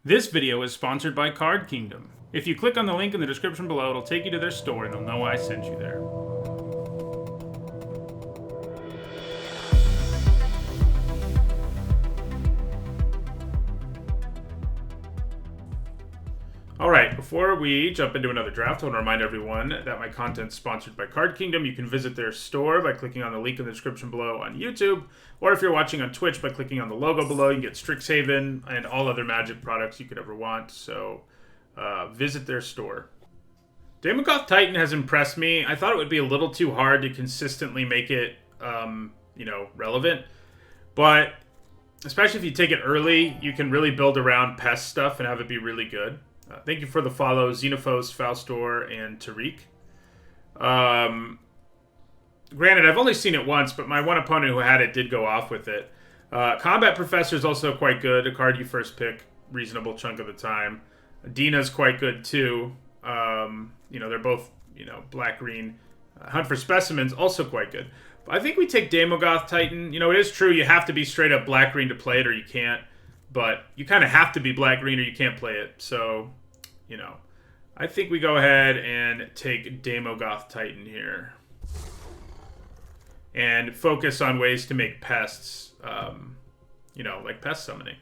This video is sponsored by Card Kingdom. If you click on the link in the description below, it'll take you to their store and they'll know I sent you there. Alright, before we jump into another draft, I want to remind everyone that my content's sponsored by Card Kingdom. You can visit their store by clicking on the link in the description below on YouTube, or if you're watching on Twitch by clicking on the logo below. You can get Strixhaven and all other Magic products you could ever want, so visit their store. Daemogoth Titan has impressed me. I thought it would be a little too hard to consistently make it, relevant, but especially if you take it early, you can really build around pest stuff and have it be really good. Thank you for the follow, Xenophos, Faustor, and Tariq. Granted, I've only seen it once, but my one opponent who had it did go off with it. Combat Professor is also quite good. A card you first pick reasonable chunk of the time. Dina's quite good too. They're both, black-green. Hunt for Specimens, also quite good. But I think we take Daemogoth Titan. It is true you have to be straight up black-green to play it or you can't. But you kind of have to be black-green or you can't play it. So, I think we go ahead and take Daemogoth Titan here. And focus on ways to make pests, like pest summoning.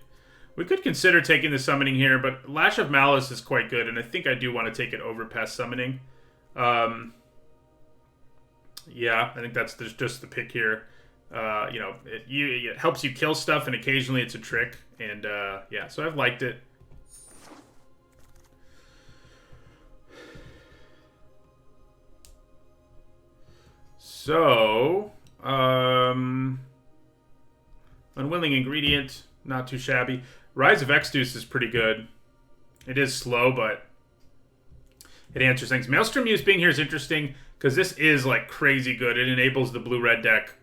We could consider taking the summoning here, but Lash of Malice is quite good, and I think I do want to take it over pest summoning. Yeah, I think that's just the pick here. It helps you kill stuff, and occasionally it's a trick. And, so I've liked it. So, Unwilling Ingredient, not too shabby. Rise of Exodus is pretty good. It is slow, but it answers things. Maelstrom Muse being here is interesting, because this is, crazy good. It enables the blue-red deck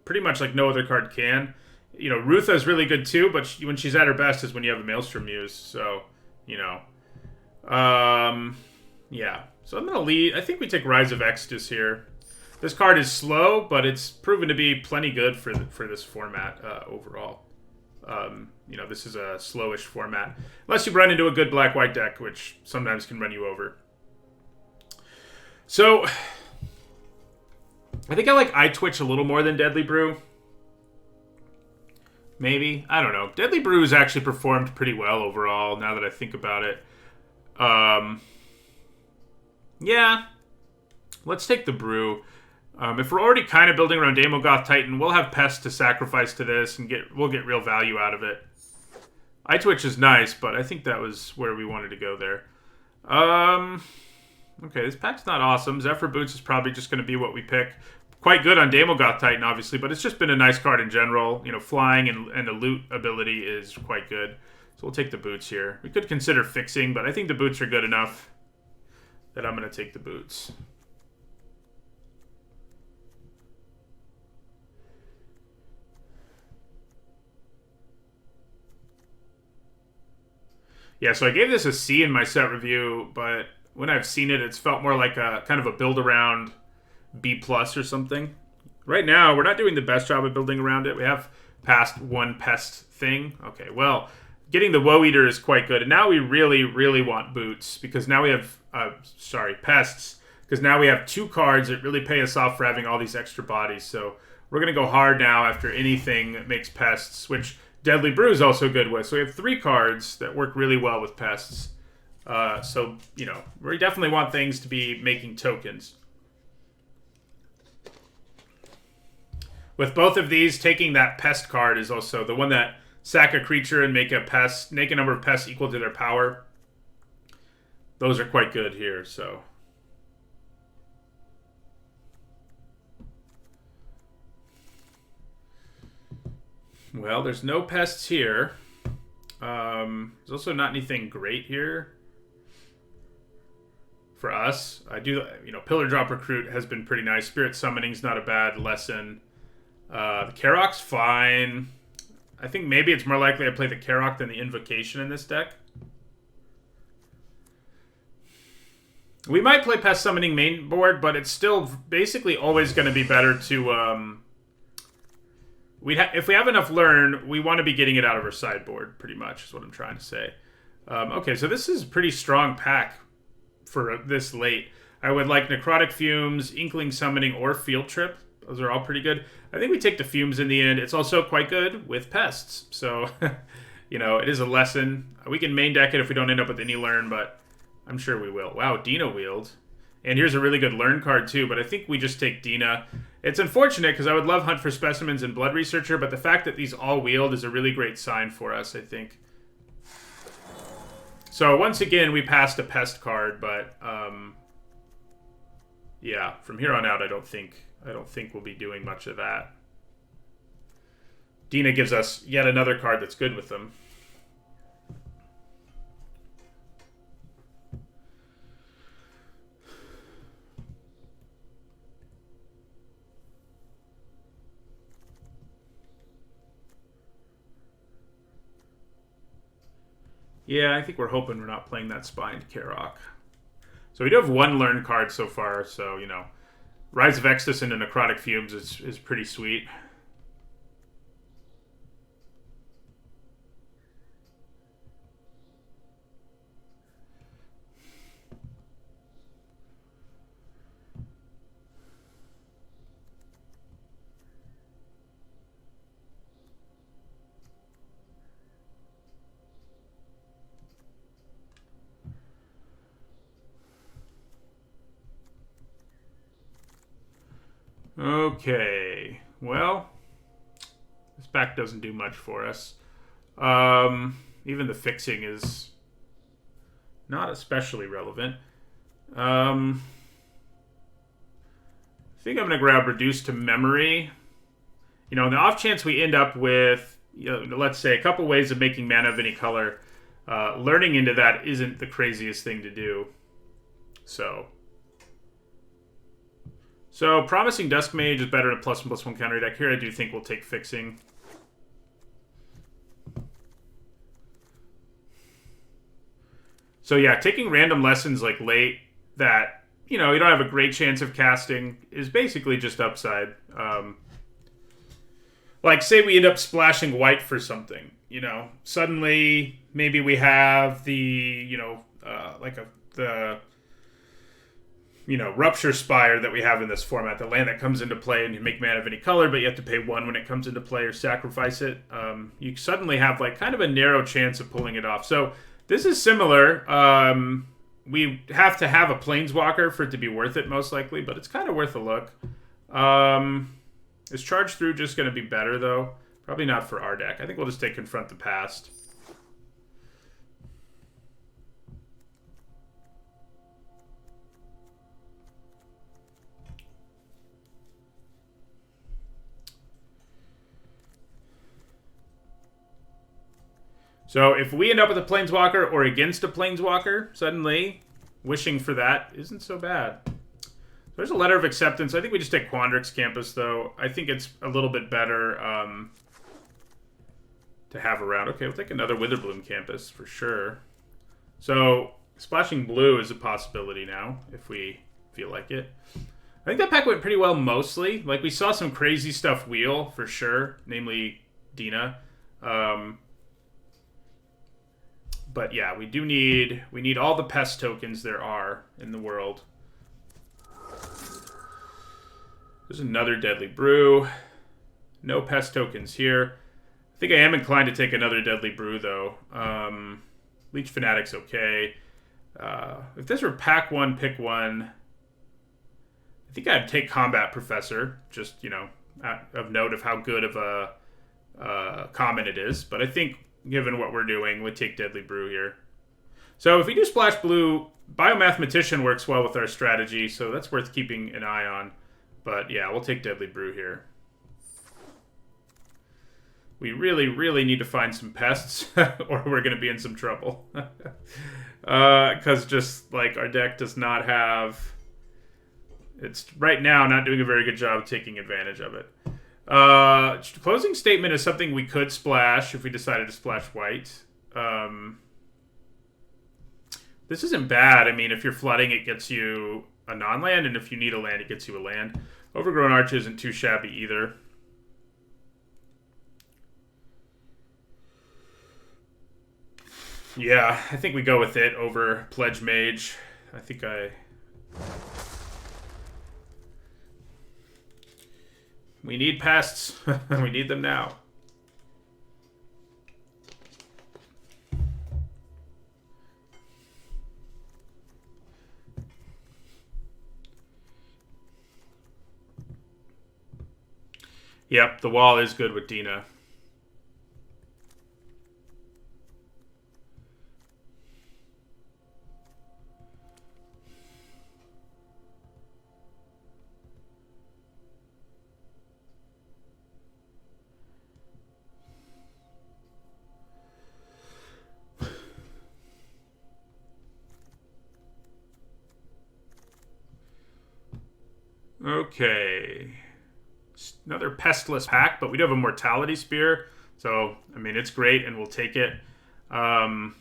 pretty much like no other card can. Rutha is really good too, but when she's at her best is when you have a Maelstrom Muse. So, yeah. So I'm going to lead. I think we take Rise of Exodus here. This card is slow, but it's proven to be plenty good for this format overall. This is a slowish format. Unless you run into a good black-white deck, which sometimes can run you over. So, I think I like iTwitch a little more than Deadly Brew. Maybe. I don't know. Deadly Brew has actually performed pretty well overall, now that I think about it. Yeah. Let's take the Brew. If we're already kind of building around Daemogoth Titan, we'll have Pest to sacrifice to this, and we'll get real value out of it. iTwitch is nice, but I think that was where we wanted to go there. Okay, this pack's not awesome. Zephyr Boots is probably just going to be what we pick. Quite good on Daemogoth Titan, obviously, but it's just been a nice card in general. Flying and the loot ability is quite good. So we'll take the Boots here. We could consider fixing, but I think the Boots are good enough that I'm going to take the Boots. Yeah, so I gave this a C in my set review, but when I've seen it, it's felt more like a kind of a build around B+ or something. Right now, we're not doing the best job of building around it. We have passed one pest thing. Okay, well, getting the Woe Eater is quite good. And now we really, really want Boots, because now we have, pests, because now we have two cards that really pay us off for having all these extra bodies. So we're going to go hard now after anything that makes pests, which Deadly Brew is also good with. So we have three cards that work really well with pests. We definitely want things to be making tokens. With both of these, taking that pest card is also the one that sack a creature and make a number of pests equal to their power. Those are quite good here, so. Well, there's no pests here. There's also not anything great here for us. I do, Pillar Drop Recruit has been pretty nice. Spirit Summoning's not a bad lesson. The Karok's fine. I think maybe it's more likely I play the Karok than the Invocation in this deck. We might play Pest Summoning main board, but it's still basically always going to be better to if we have enough learn, we want to be getting it out of our sideboard, pretty much, is what I'm trying to say. Okay, so this is a pretty strong pack for this late. I would like Necrotic Fumes, Inkling Summoning, or Field Trip. Those are all pretty good. I think we take the Fumes in the end. It's also quite good with Pests. So, you know, it is a lesson. We can main deck it if we don't end up with any Learn, but I'm sure we will. Wow, Dina Wield. And here's a really good Learn card too, but I think we just take Dina. It's unfortunate because I would love Hunt for Specimens and Blood Researcher, but the fact that these all wield is a really great sign for us, I think. So once again, we passed a Pest card, but yeah, from here on out, I don't think we'll be doing much of that. Dina gives us yet another card that's good with them. Yeah, I think we're hoping we're not playing that Spined Karok. So we do have one Learn card so far, so, you know, Rise of Extus into Necrotic Fumes is pretty sweet. Okay, well, this back doesn't do much for us. Even the fixing is not especially relevant. I think I'm going to grab Reduce to Memory. You know, in the off chance we end up with, you know, let's say, a couple ways of making mana of any color, learning into that isn't the craziest thing to do. So Promising Dusk Mage is better than a +1/+1 counter deck. Here I do think we'll take Fixing. So yeah, taking random lessons like late that, you know, you don't have a great chance of casting is basically just upside. Like, say we end up splashing white for something, you know. Suddenly, maybe we have the, you know, Rupture Spire that we have in this format, the land that comes into play and you make mana of any color, but you have to pay 1 when it comes into play or sacrifice it. You suddenly have like kind of a narrow chance of pulling it off. So this is similar. We have to have a Planeswalker for it to be worth it, most likely, but it's kind of worth a look. Is Charge Through just going to be better, though? Probably not for our deck. I think we'll just take Confront the Past. So if we end up with a Planeswalker or against a Planeswalker, suddenly, wishing for that isn't so bad. There's a Letter of Acceptance. I think we just take Quandrix Campus, though. I think it's a little bit better to have around. Okay, we'll take another Witherbloom Campus for sure. So splashing blue is a possibility now, if we feel like it. I think that pack went pretty well mostly. Like, we saw some crazy stuff wheel, for sure, namely Dina. But yeah, we need all the pest tokens there are in the world. There's another Deadly Brew. No pest tokens here. I think I am inclined to take another Deadly Brew, though. Leech Fanatic's okay. If this were pack 1, pick 1, I think I'd take Combat Professor, just, you know, of note of how good of a common it is. But I think, given what we're doing, we'd take Deadly Brew here. So if we do splash blue, Biomathematician works well with our strategy, so that's worth keeping an eye on. But yeah, we'll take Deadly Brew here. We really, really need to find some pests, or we're going to be in some trouble. Because just, like, our deck does not have... It's, right now, not doing a very good job of taking advantage of it. Closing Statement is something we could splash if we decided to splash white. This isn't bad. I mean, if you're flooding, it gets you a non-land, and if you need a land, it gets you a land. Overgrown Arch isn't too shabby either. Yeah, I think we go with it over Pledge Mage. I think we need pests. We need them now. Yep, the wall is good with Dina. Okay. Another pestless pack, but we do have a mortality spear. So, I mean, it's great, and we'll take it. Another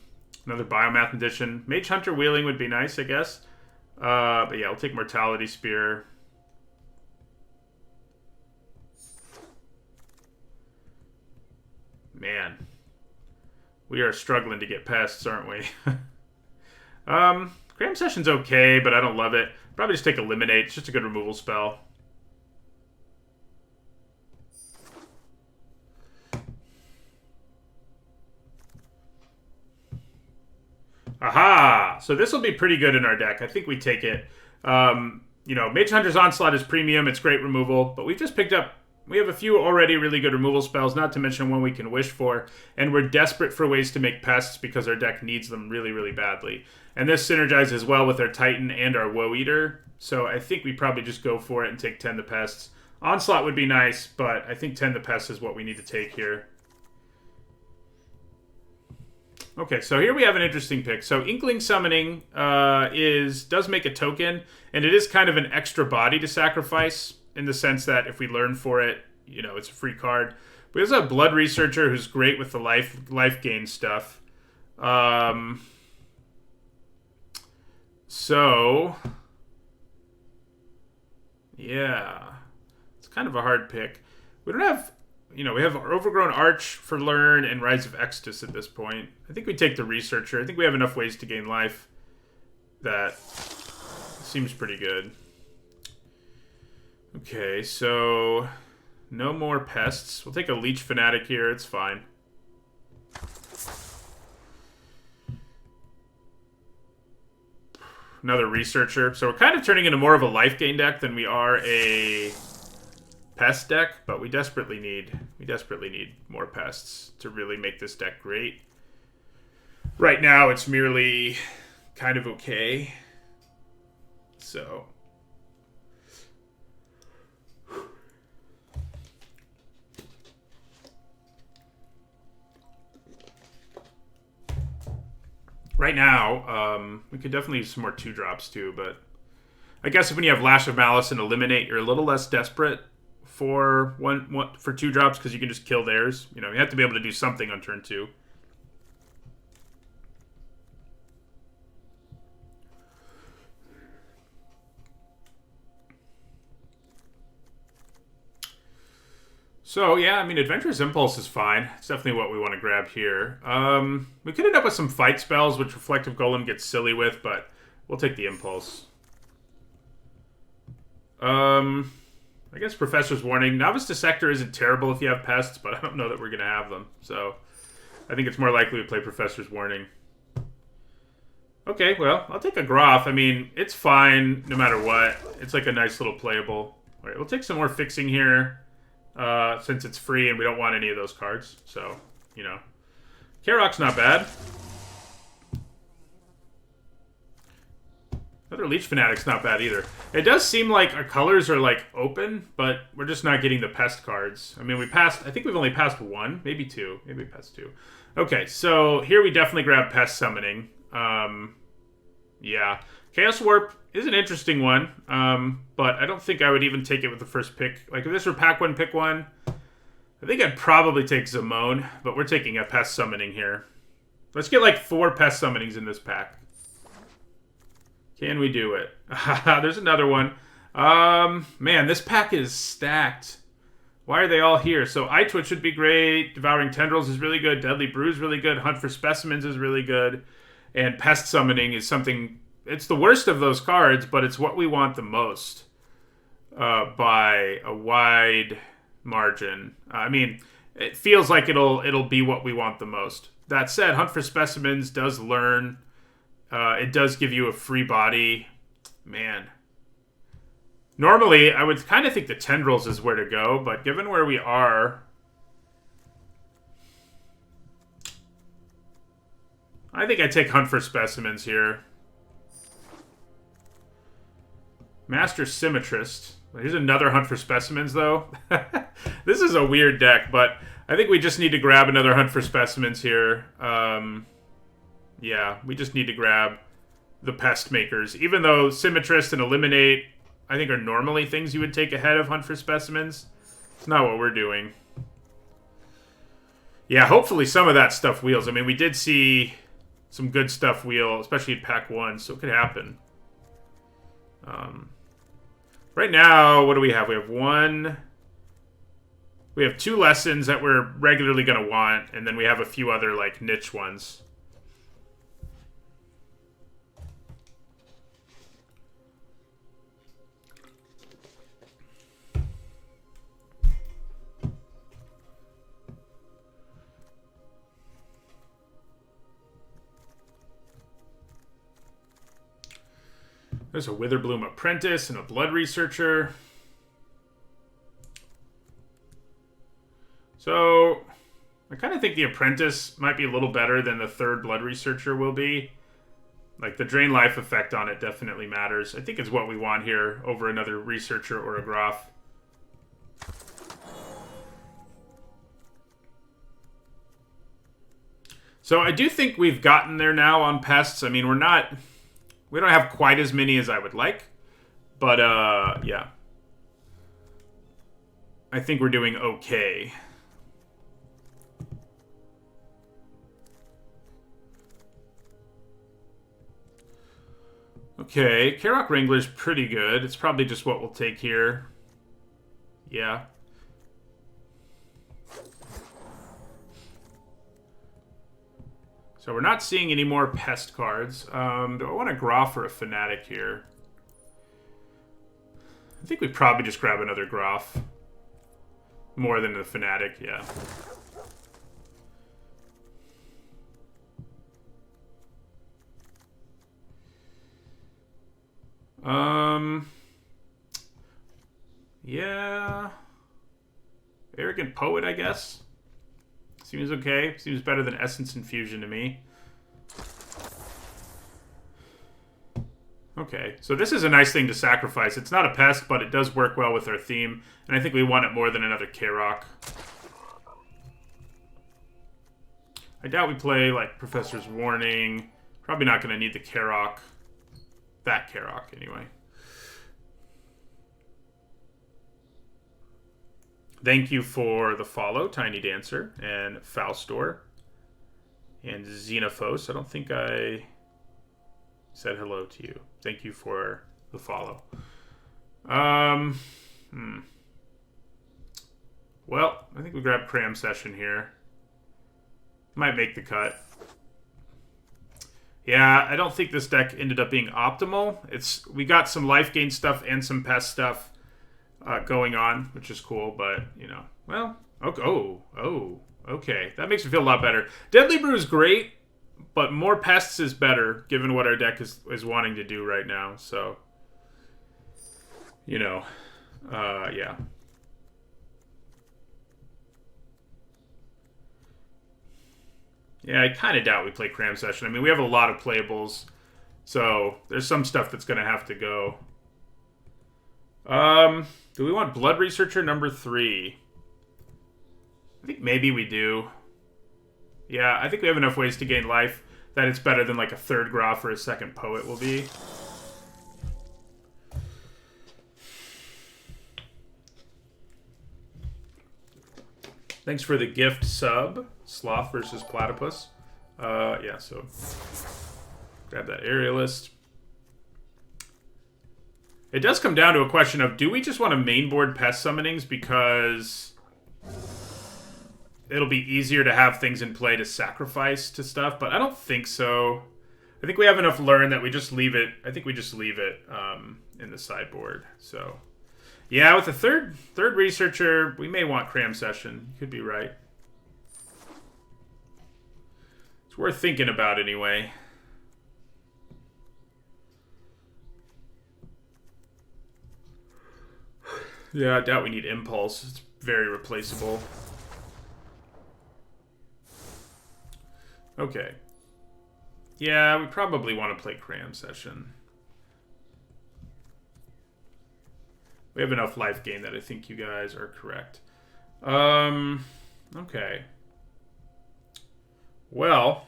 biomath edition. Mage Hunter Wheeling would be nice, I guess. But yeah, I'll take mortality spear. Man. We are struggling to get pests, aren't we? Cram Session's okay, but I don't love it. Probably just take Eliminate. It's just a good removal spell. Aha! So this will be pretty good in our deck. I think we take it. You know, Mage Hunter's Onslaught is premium. It's great removal. But we've just picked up... We have a few already really good removal spells, not to mention one we can wish for. And we're desperate for ways to make pests because our deck needs them really, really badly. And this synergizes well with our Titan and our Woe Eater. So I think we probably just go for it and take 10 the Pests. Onslaught would be nice, but I think 10 the Pests is what we need to take here. Okay, so here we have an interesting pick. So Inkling Summoning does make a token, and it is kind of an extra body to sacrifice in the sense that if we learn for it, you know, it's a free card. We also have Blood Researcher, who's great with the life gain stuff. So, yeah, it's kind of a hard pick. We don't have, you know, we have Overgrown Arch for Learn and Rise of Extus at this point. I think we take the Researcher. I think we have enough ways to gain life that seems pretty good. Okay, so no more pests. We'll take a Leech Fanatic here. It's fine. Another Researcher. So we're kind of turning into more of a life gain deck than we are a pest deck, but we desperately need more pests to really make this deck great. Right now, it's merely kind of okay. So. Right now, we could definitely use some more 2-drops too, but I guess when you have Lash of Malice and Eliminate, you're a little less desperate for for 2-drops because you can just kill theirs. You know, you have to be able to do something on turn 2. So, yeah, I mean, Adventurous Impulse is fine. It's definitely what we want to grab here. We could end up with some fight spells, which Reflective Golem gets silly with, but we'll take the Impulse. I guess Professor's Warning. Novice Dissector isn't terrible if you have pests, but I don't know that we're going to have them. So, I think it's more likely we play Professor's Warning. Okay, well, I'll take a Groff. I mean, it's fine no matter what. It's like a nice little playable. All right, we'll take some more Fixing here. Since it's free and we don't want any of those cards. So, you know. Karok's not bad. Another Leech Fanatic's not bad either. It does seem like our colors are, like, open, but we're just not getting the pest cards. I mean, I think we've only passed 1, maybe 2. Maybe we passed 2. Okay, so here we definitely grab Pest Summoning. Yeah. Chaos Warp is an interesting one, but I don't think I would even take it with the first pick. Like, if this were pack 1, pick 1, I think I'd probably take Zamone, but we're taking a Pest Summoning here. Let's get, like, 4 Pest Summonings in this pack. Can we do it? There's another one. Man, this pack is stacked. Why are they all here? So Eye Twitch would be great. Devouring Tendrils is really good. Deadly Brew is really good. Hunt for Specimens is really good. And Pest Summoning is something... It's the worst of those cards, but it's what we want the most. By a wide margin. I mean, it feels like it'll be what we want the most. That said, Hunt for Specimens does learn. It does give you a free body. Man. Normally, I would kind of think the Tendrils is where to go, but given where we are... I think I take Hunt for Specimens here. Master Symmetrist. Here's another Hunt for Specimens, though. This is a weird deck, but I think we just need to grab another Hunt for Specimens here. Yeah, we just need to grab the Pest Makers. Even though Symmetrist and Eliminate, I think, are normally things you would take ahead of Hunt for Specimens. It's not what we're doing. Yeah, hopefully some of that stuff wheels. I mean, we did see some good stuff wheel, especially in Pack 1, so it could happen. Right now, what do we have? We have one... We have 2 lessons that we're regularly going to want, and then we have a few other, like, niche ones. There's a Witherbloom Apprentice and a Blood Researcher. So, I kind of think the Apprentice might be a little better than the 3rd Blood Researcher will be. Like, the Drain Life effect on it definitely matters. I think it's what we want here over another Researcher or a Groff. So, I do think we've gotten there now on Pests. I mean, we don't have quite as many as I would like. But, yeah. I think we're doing okay. Okay, Karok Wrangler's pretty good. It's probably just what we'll take here. Yeah. So we're not seeing any more Pest cards. Do I want a Groff or a Fanatic here? I think we probably just grab another Groff. More than a Fanatic, yeah. Yeah. Arrogant Poet, I guess. Seems okay. Seems better than Essence Infusion to me. Okay, so this is a nice thing to sacrifice. It's not a pest, but it does work well with our theme. And I think we want it more than another Karok. I doubt we play, like, Professor's Warning. Probably not going to need the Karok. That Karok, anyway. Thank you for the follow, Tiny Dancer, and Faustor, and Xenophos. I don't think I said hello to you. Thank you for the follow. Well, I think we grab Cram Session here. Might make the cut. Yeah, I don't think this deck ended up being optimal. We got some life gain stuff and some pest stuff going on, which is cool, but, you know, well, okay. That makes me feel a lot better. Deadly Brew is great, but more pests is better, given what our deck is wanting to do right now, so, you know, yeah. Yeah, I kind of doubt we play Cram Session. I mean, we have a lot of playables, so there's some stuff that's going to have to go. Do we want Blood Researcher number 3? I think maybe we do. Yeah, I think we have enough ways to gain life that it's better than like a 3rd Groff or a 2nd Poet will be. Thanks for the gift sub. Sloth versus Platypus. Yeah, so grab that Aerialist. It does come down to a question of, do we just want to mainboard pest summonings because it'll be easier to have things in play to sacrifice to stuff, but I don't think so. I think we have enough learn that we just leave it. I think we just leave it in the sideboard. So, yeah, with the third researcher, we may want cram session. You could be right. It's worth thinking about anyway. Yeah, I doubt we need impulse. It's very replaceable. Okay. Yeah, we probably want to play cram session. We have enough life gain that I think you guys are correct. Okay. Well.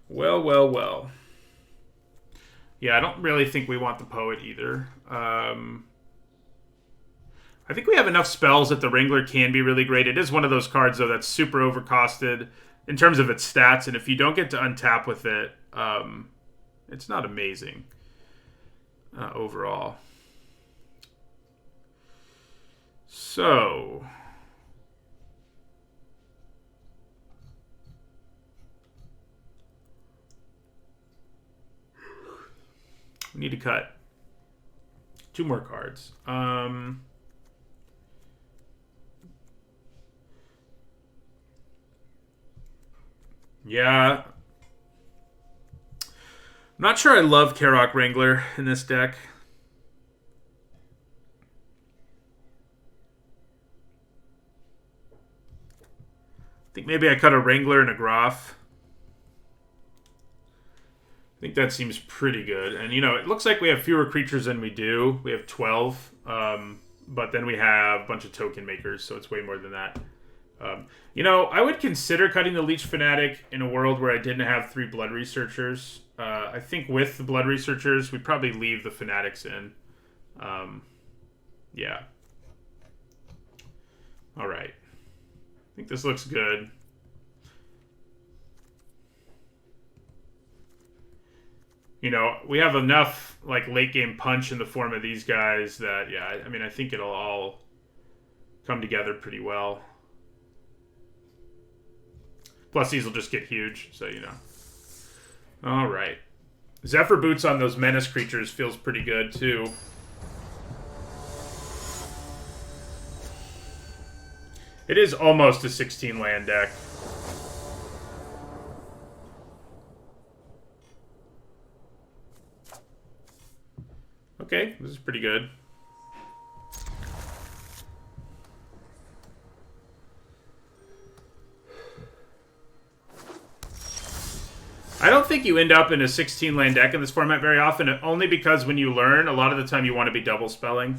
Well. Yeah, I don't really think we want the poet either. I think we have enough spells that the Wrangler can be really great. It is one of those cards, though, that's super overcosted in terms of its stats. And if you don't get to untap with it, it's not amazing overall. So... we need to cut 2 more cards. Yeah. I'm not sure I love Karok Wrangler in this deck. I think maybe I cut a Wrangler and a Graf. I think that seems pretty good. And, you know, it looks like we have fewer creatures than we do. We have 12. But then we have a bunch of token makers, so it's way more than that. You know, I would consider cutting the Leech Fanatic in a world where I didn't have 3 Blood Researchers. I think with the Blood Researchers, we'd probably leave the Fanatics in. Yeah. All right. I think this looks good. You know, we have enough, like, late-game punch in the form of these guys that, yeah, I mean, I think it'll all come together pretty well. Plus, these will just get huge, so, you know. All right. Zephyr Boots on those Menace creatures feels pretty good, too. It is almost a 16-land deck. Okay, this is pretty good. I don't think you end up in a 16-land deck in this format very often, only because when you learn, a lot of the time you want to be double spelling.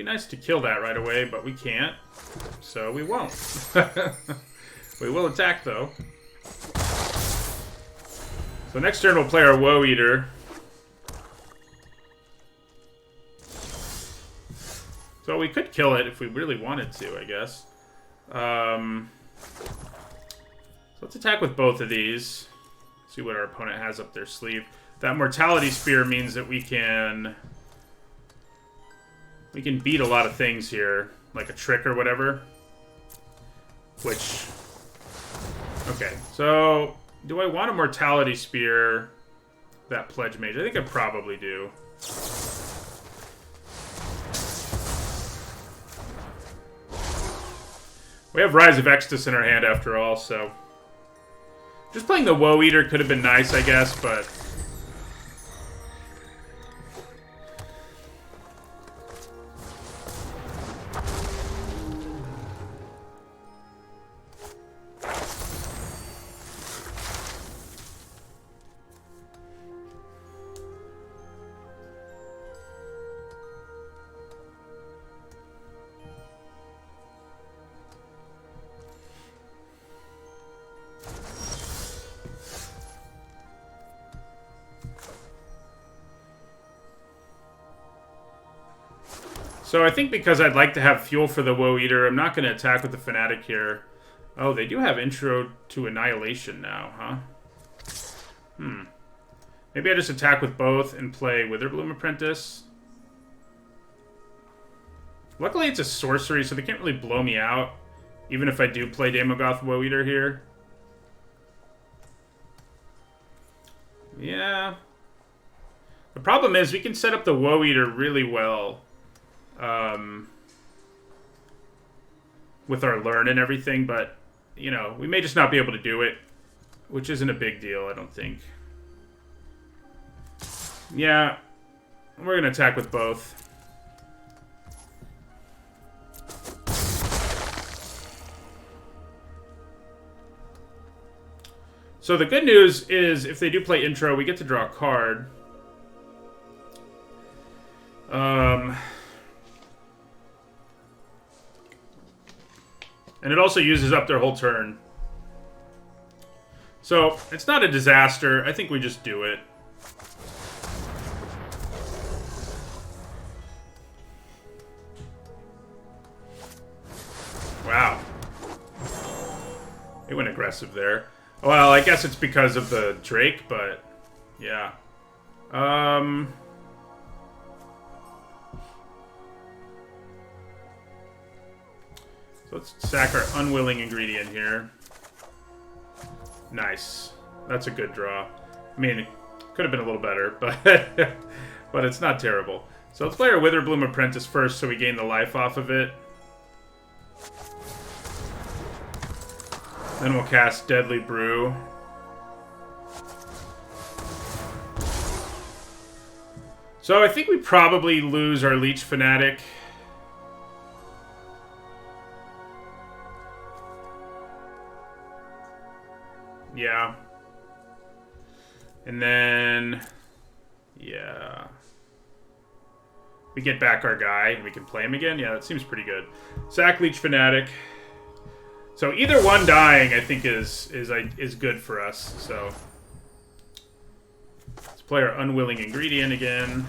Nice to kill that right away, but we can't, so we won't. We will attack, though. So next turn we'll play our Woe Eater. So we could kill it if we really wanted to, I guess. So let's attack with both of these. See what our opponent has up their sleeve. That Mortality Spear means that we can beat a lot of things here, like a trick or whatever. Which... okay, so... do I want a Mortality Spear that Pledge Mage? I think I probably do. We have Rise of Extus in our hand after all, so... just playing the Woe Eater could have been nice, I guess, but... So I think because I'd like to have fuel for the Woe Eater, I'm not going to attack with the Fanatic here. Oh, they do have Intro to Annihilation now, huh? Maybe I just attack with both and play Witherbloom Apprentice. Luckily, it's a sorcery, so they can't really blow me out, even if I do play Daemogoth Woe Eater here. Yeah. The problem is we can set up the Woe Eater really well. With our learn and everything, but, you know, we may just not be able to do it, which isn't a big deal, I don't think. Yeah, we're going to attack with both. So the good news is, if they do play Intro, we get to draw a card. And it also uses up their whole turn. So, it's not a disaster. I think we just do it. Wow. They went aggressive there. Well, I guess it's because of the Drake, but... yeah. So let's sack our Unwilling Ingredient here. Nice. That's a good draw. I mean, it could have been a little better, but but it's not terrible. So let's play our Witherbloom Apprentice first so we gain the life off of it. Then we'll cast Deadly Brew. So I think we probably lose our Leech Fanatic. Yeah. And then... yeah. We get back our guy and we can play him again? Yeah, that seems pretty good. Sack Leech Fanatic. So either one dying, I think, is good for us. So let's play our Unwilling Ingredient again.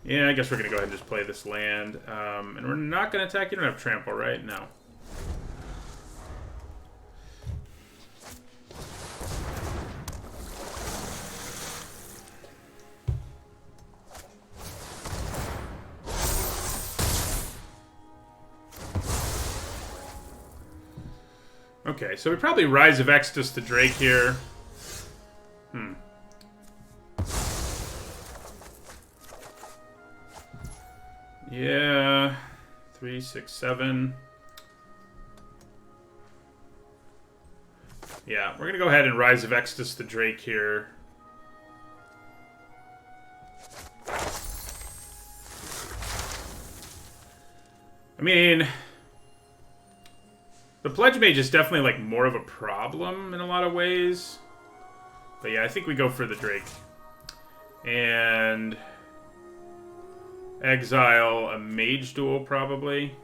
Yeah, I guess we're going to go ahead and just play this land. And we're not going to attack. You don't have Trample, right? No. Okay, so we probably Rise of Extus the Drake here. Yeah. 3, 6, 7. Yeah, we're gonna go ahead and Rise of Extus the Drake here. I mean... the Pledge Mage is definitely, like, more of a problem in a lot of ways. But yeah, I think we go for the Drake. And... exile a Mage Duel, probably.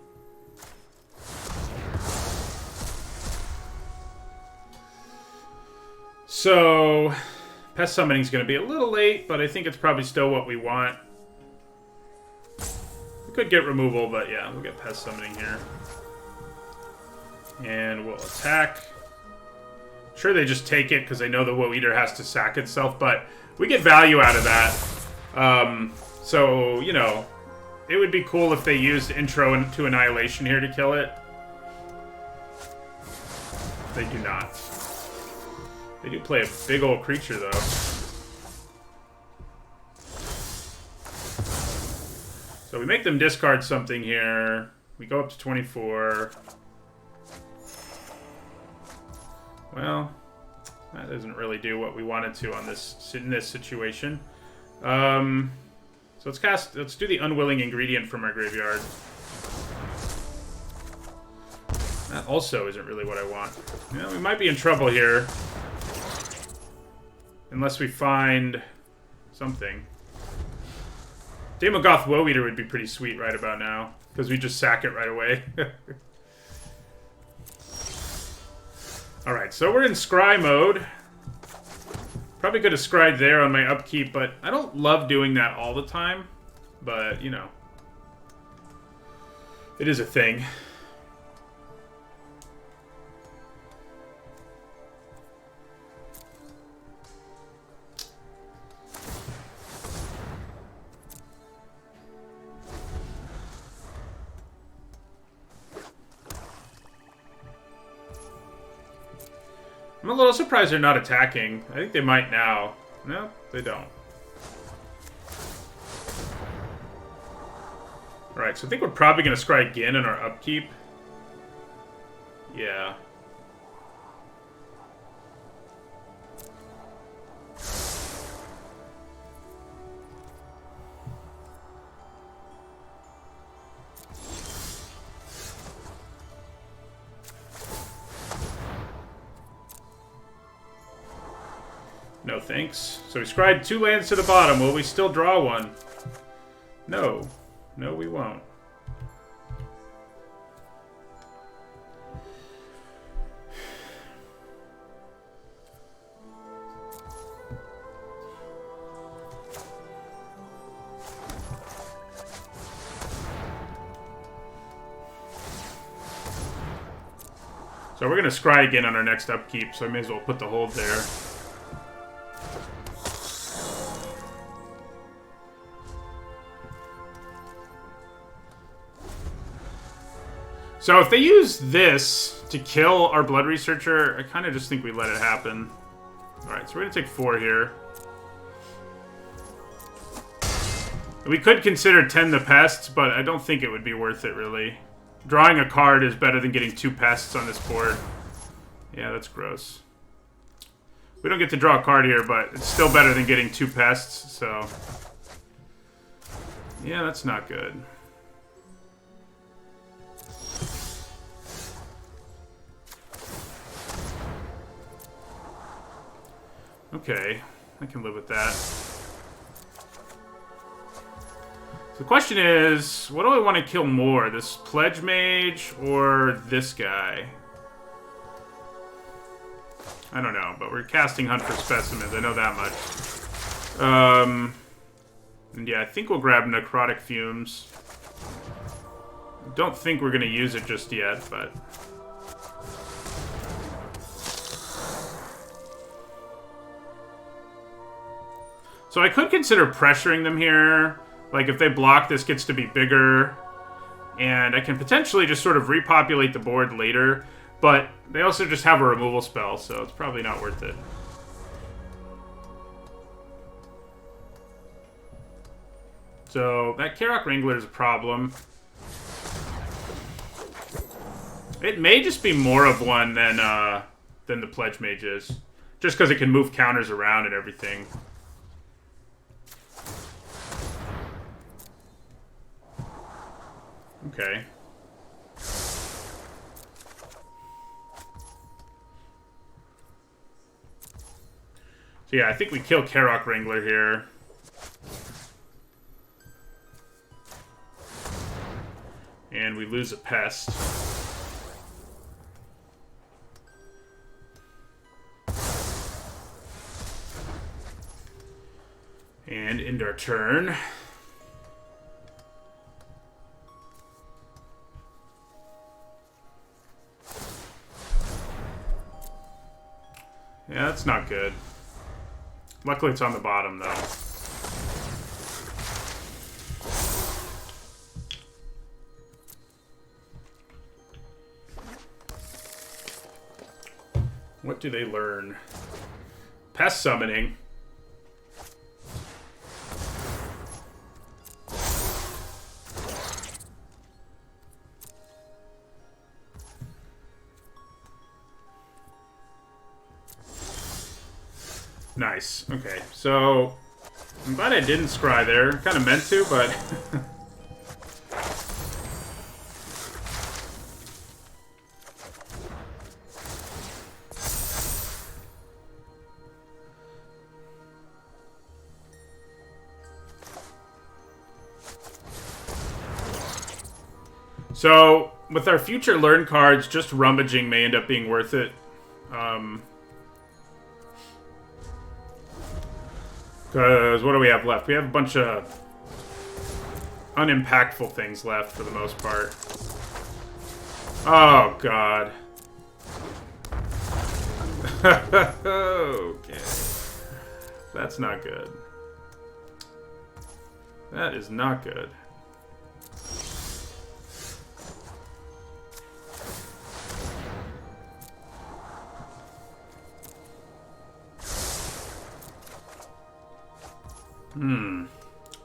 So... Pest Summoning is going to be a little late, but I think it's probably still what we want. We could get removal, but yeah, we'll get Pest Summoning here. And we'll attack. Sure, they just take it because they know the Woe Eater has to sack itself, but we get value out of that. So, you know, it would be cool if they used Intro to Annihilation here to kill it. They do not. They do play a big old creature, though. So we make them discard something here. We go up to 24. Well, that doesn't really do what we wanted to on in this situation. So let's do the Unwilling Ingredient from our graveyard. That also isn't really what I want. Yeah, we might be in trouble here. Unless we find something. Daemogoth Woe Eater would be pretty sweet right about now. Because we just sack it right away. Alright, so we're in Scry mode. Probably could have scried there on my upkeep, but I don't love doing that all the time. But, you know. It is a thing. I'm a little surprised they're not attacking. I think they might now. No, they don't. Alright, so I think we're probably going to scry again in our upkeep. Yeah. No thanks. So we scried 2 lands to the bottom. Will we still draw one? No. No, we won't. So we're going to scry again on our next upkeep, so I may as well put the hold there. So if they use this to kill our Blood Researcher, I kind of just think we let it happen. Alright, so we're going to take 4 here. We could consider 10 the pests, but I don't think it would be worth it, really. Drawing a card is better than getting 2 pests on this board. Yeah, that's gross. We don't get to draw a card here, but it's still better than getting 2 pests, so... yeah, that's not good. Okay, I can live with that. So the question is, what do I want to kill more? This Pledge Mage or this guy? I don't know, but we're casting Hunt for Specimens. I know that much. And yeah, I think we'll grab Necrotic Fumes. I don't think we're going to use it just yet, but... so I could consider pressuring them here. Like, if they block, this gets to be bigger. And I can potentially just sort of repopulate the board later. But they also just have a removal spell, so it's probably not worth it. So, that Karok Wrangler is a problem. It may just be more of one than the Pledge Mage is. Just because it can move counters around and everything. Okay. So yeah, I think we kill Karok Wrangler here. And we lose a pest. And end our turn. Yeah, that's not good. Luckily it's on the bottom, though. What do they learn? Pest Summoning. Nice. Okay, so I'm glad I didn't scry there. Kind of meant to, but... so, with our future learn cards, just rummaging may end up being worth it. Because what do we have left? We have a bunch of unimpactful things left for the most part. Oh, God. Okay. That's not good. That is not good.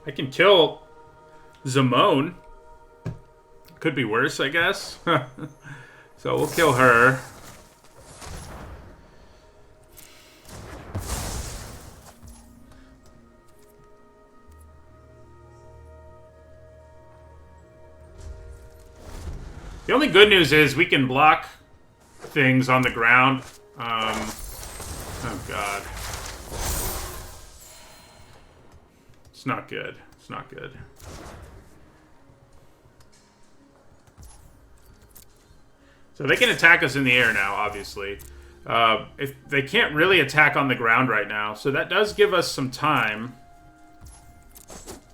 I can kill Zamone. Could be worse, I guess. So we'll kill her. The only good news is we can block things on the ground. Oh, God. It's not good. It's not good. So they can attack us in the air now, obviously. If they can't really attack on the ground right now, so that does give us some time.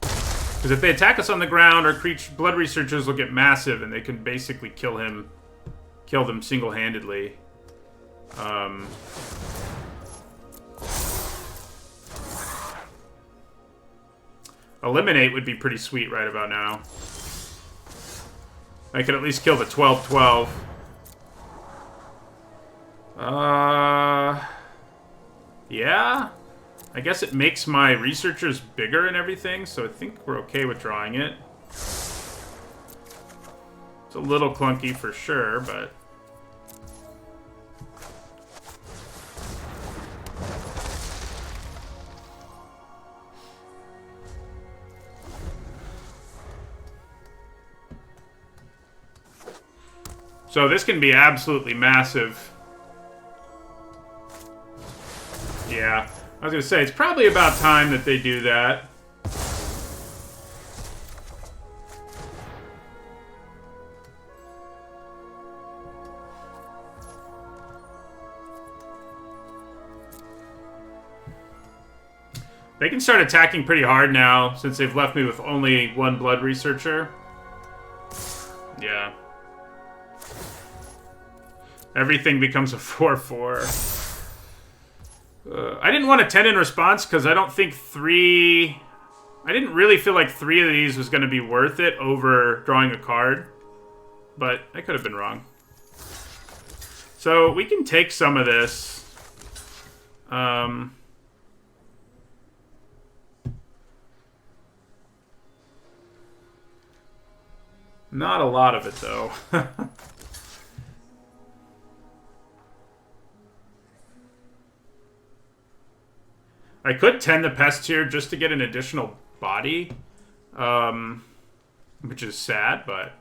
Because if they attack us on the ground, our blood researchers will get massive, and they can basically kill them single-handedly. Eliminate would be pretty sweet right about now. I could at least kill the 12-12. Yeah. I guess it makes my researchers bigger and everything, so I think we're okay with drawing it. It's a little clunky for sure, but... So this can be absolutely massive. Yeah. I was going to say, it's probably about time that they do that. They can start attacking pretty hard now, since they've left me with only one blood researcher. Yeah. Everything becomes a 4-4. I didn't want a 10 in response because I don't think I didn't really feel like 3 of these was going to be worth it over drawing a card. But I could have been wrong. So we can take some of this. Not a lot of it, though. I could 10 the pest here just to get an additional body, which is sad, but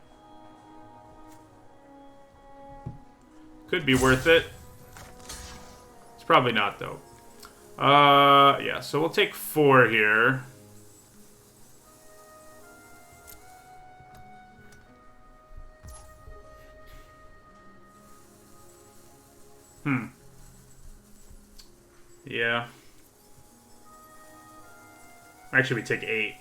could be worth it. It's probably not, though. Yeah, so we'll take 4 here. Yeah. Actually, we take 8.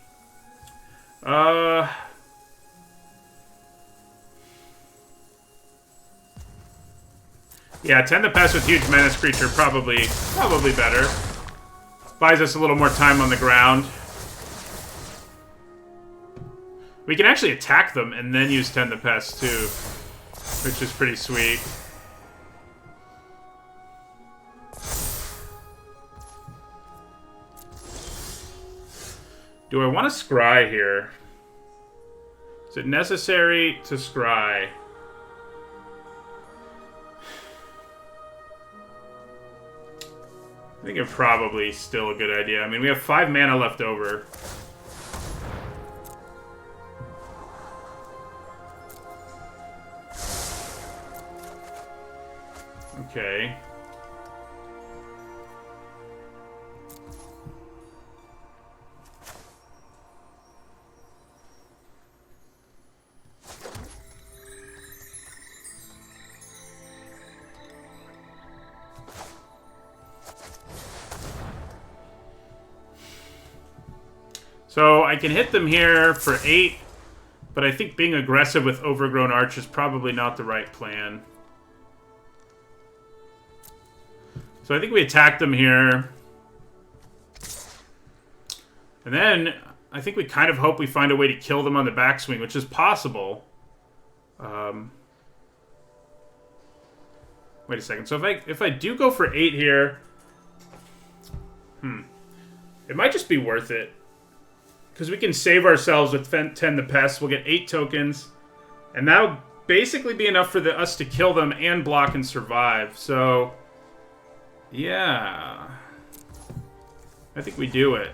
Yeah, 10 the pest with huge menace creature, probably better. Buys us a little more time on the ground. We can actually attack them and then use 10 the pest too, which is pretty sweet. Do I want to scry here? Is it necessary to scry? I think it's probably still a good idea. I mean, we have 5 mana left over. Okay. So I can hit them here for 8, but I think being aggressive with Overgrown Arch is probably not the right plan. So I think we attack them here. And then I think we kind of hope we find a way to kill them on the backswing, which is possible. Wait a second. So if I do go for 8 here, it might just be worth it. Because we can save ourselves with 10 the Pest. We'll get 8 tokens. And that'll basically be enough for us to kill them and block and survive. So, yeah. I think we do it.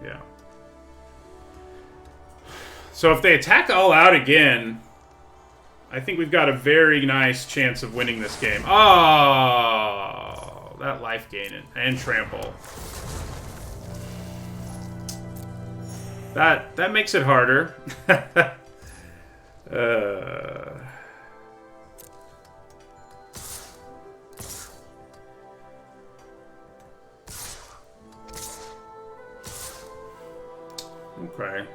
Yeah. So if they attack all out again, I think we've got a very nice chance of winning this game. Oh, that life gain and trample. That makes it harder. Okay.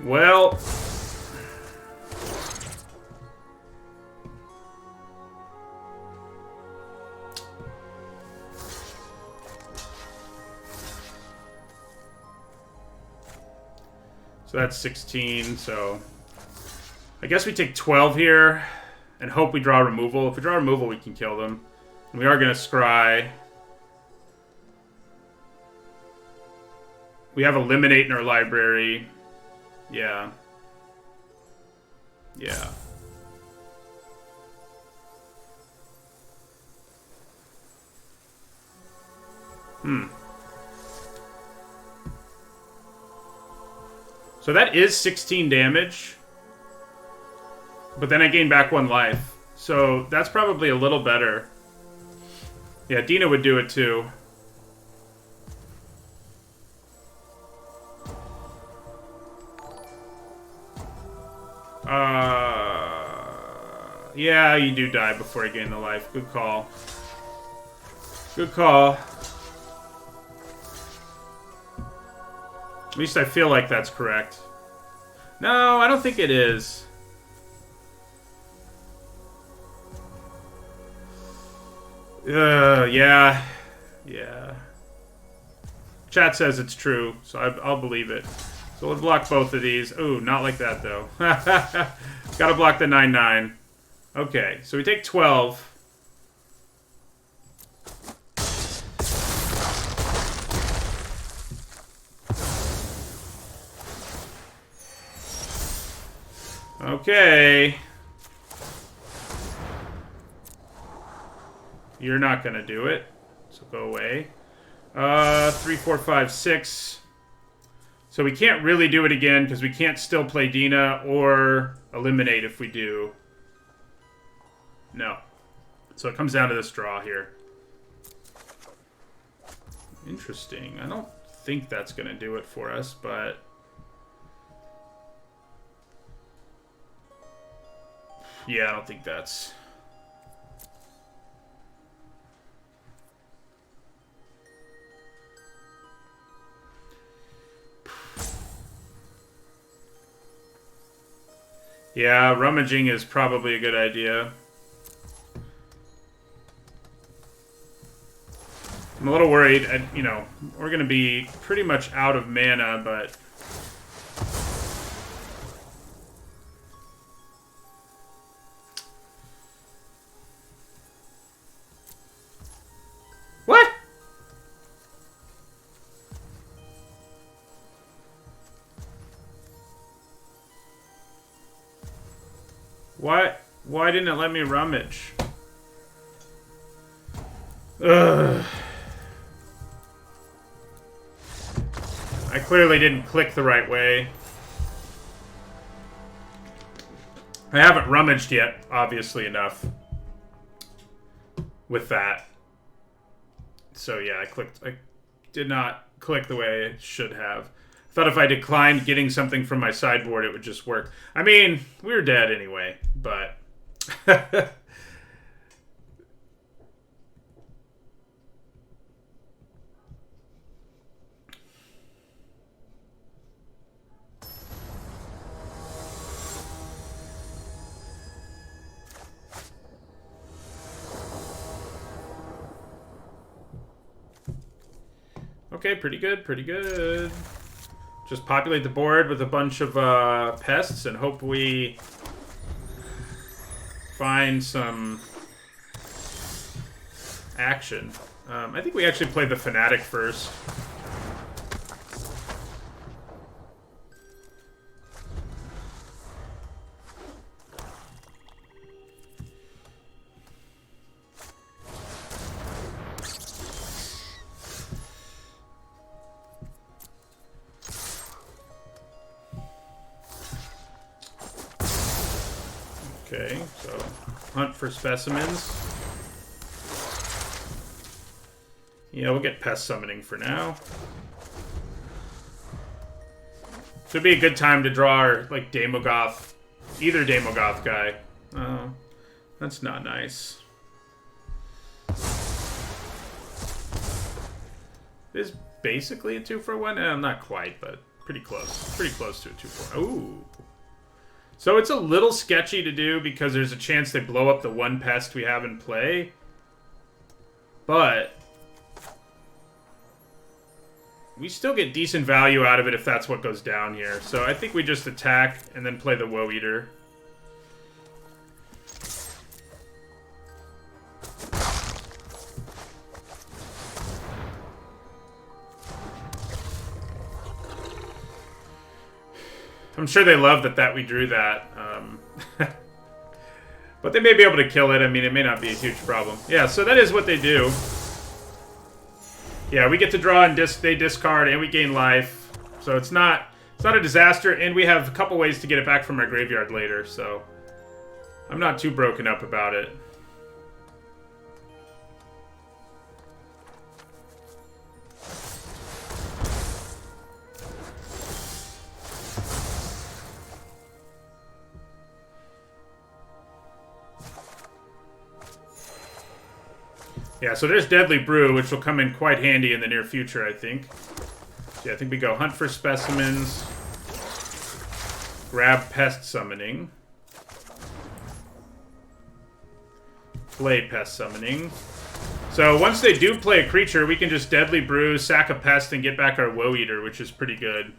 Well, so that's 16, so I guess we take 12 here and hope we draw removal. If we draw removal, we can kill them. And we are going to scry. We have Eliminate in our library. Yeah. Yeah. So that is 16 damage. But then I gain back 1 life. So that's probably a little better. Yeah, Dina would do it too. Yeah, you do die before I gain the life. Good call. Good call. At least I feel like that's correct. No, I don't think it is. Yeah. Yeah. Chat says it's true, so I'll believe it. So we'll block both of these. Ooh, not like that, though. Gotta block the 9/9. Okay, so we take 12. Okay. You're not gonna do it, so go away. 3, 4, 5, 6. So we can't really do it again because we can't still play Dina or Eliminate if we do. No. So it comes down to this draw here. Interesting. I don't think that's going to do it for us, but... yeah, I don't think that's... yeah, rummaging is probably a good idea. I'm a little worried, you know, we're going to be pretty much out of mana, but... what? Why didn't it let me rummage? Ugh. I clearly didn't click the right way. I haven't rummaged yet, obviously enough. With that. So yeah, I did not click the way it should have. I thought if I declined getting something from my sideboard, it would just work. I mean, we were dead anyway, but... Okay, pretty good, pretty good. Just populate the board with a bunch of pests and hope we find some action. I think we actually played the Fnatic first. Okay, so hunt for specimens. Yeah, we'll get pest summoning for now. Should be a good time to draw our, like, Daemogoth, either Daemogoth guy. Oh, that's not nice. This is basically a 2-for-1. Not quite, but pretty close. Pretty close to a 2-for-1. Ooh. So it's a little sketchy to do because there's a chance they blow up the one pest we have in play. But we still get decent value out of it if that's what goes down here. So I think we just attack and then play the Woe Eater. I'm sure they love that we drew that. But they may be able to kill it. I mean, it may not be a huge problem. Yeah, so that is what they do. Yeah, we get to draw and they discard and we gain life. So it's not a disaster, and we have a couple ways to get it back from our graveyard later, so I'm not too broken up about it. Yeah, so there's Deadly Brew, which will come in quite handy in the near future, I think. Yeah, I think we go hunt for specimens, grab pest summoning, play pest summoning. So once they do play a creature, we can just Deadly Brew, sack a pest, and get back our Woe Eater, which is pretty good.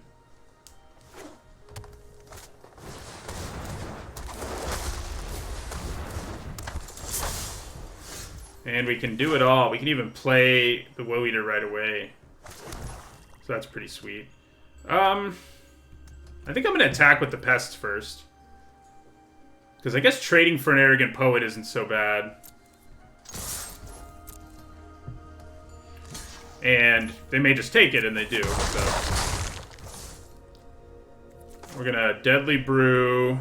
And we can do it all. We can even play the Woe Eater right away. So that's pretty sweet. I think I'm going to attack with the pests first. Because I guess trading for an Arrogant Poet isn't so bad. And they may just take it, and they do. So we're going to Deadly Brew.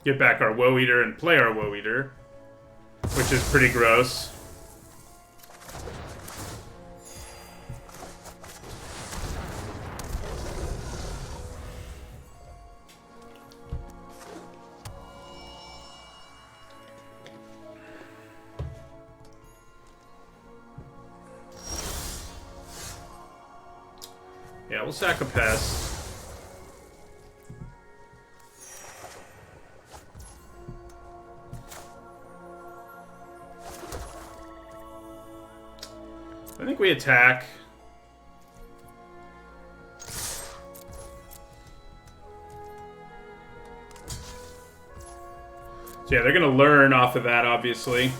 Get back our Woe Eater and play our Woe Eater, which is pretty gross. Yeah, we'll sack a pest. I think we attack. So yeah, they're going to learn off of that, obviously.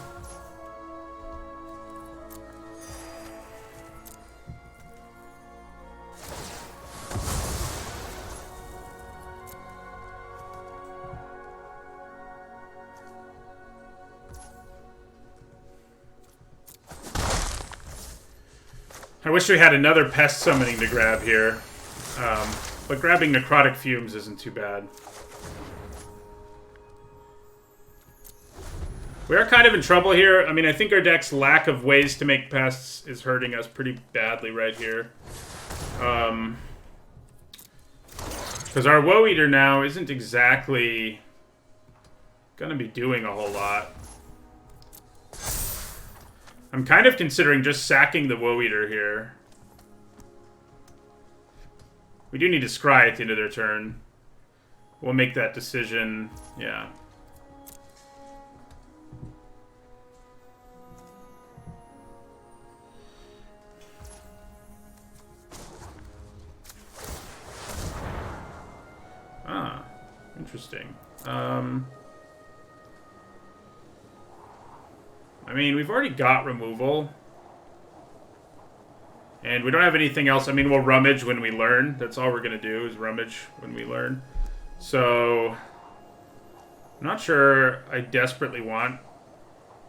I wish we had another pest summoning to grab here. But grabbing Necrotic Fumes isn't too bad. We are kind of in trouble here. I mean, I think our deck's lack of ways to make pests is hurting us pretty badly right here. Because our Woe Eater now isn't exactly going to be doing a whole lot. I'm kind of considering just sacking the Woe Eater here. We do need to scry at the end of their turn. We'll make that decision. Yeah. Ah, interesting. I mean, we've already got removal. And we don't have anything else. I mean, we'll rummage when we learn. That's all we're going to do is rummage when we learn. So, I'm not sure I desperately want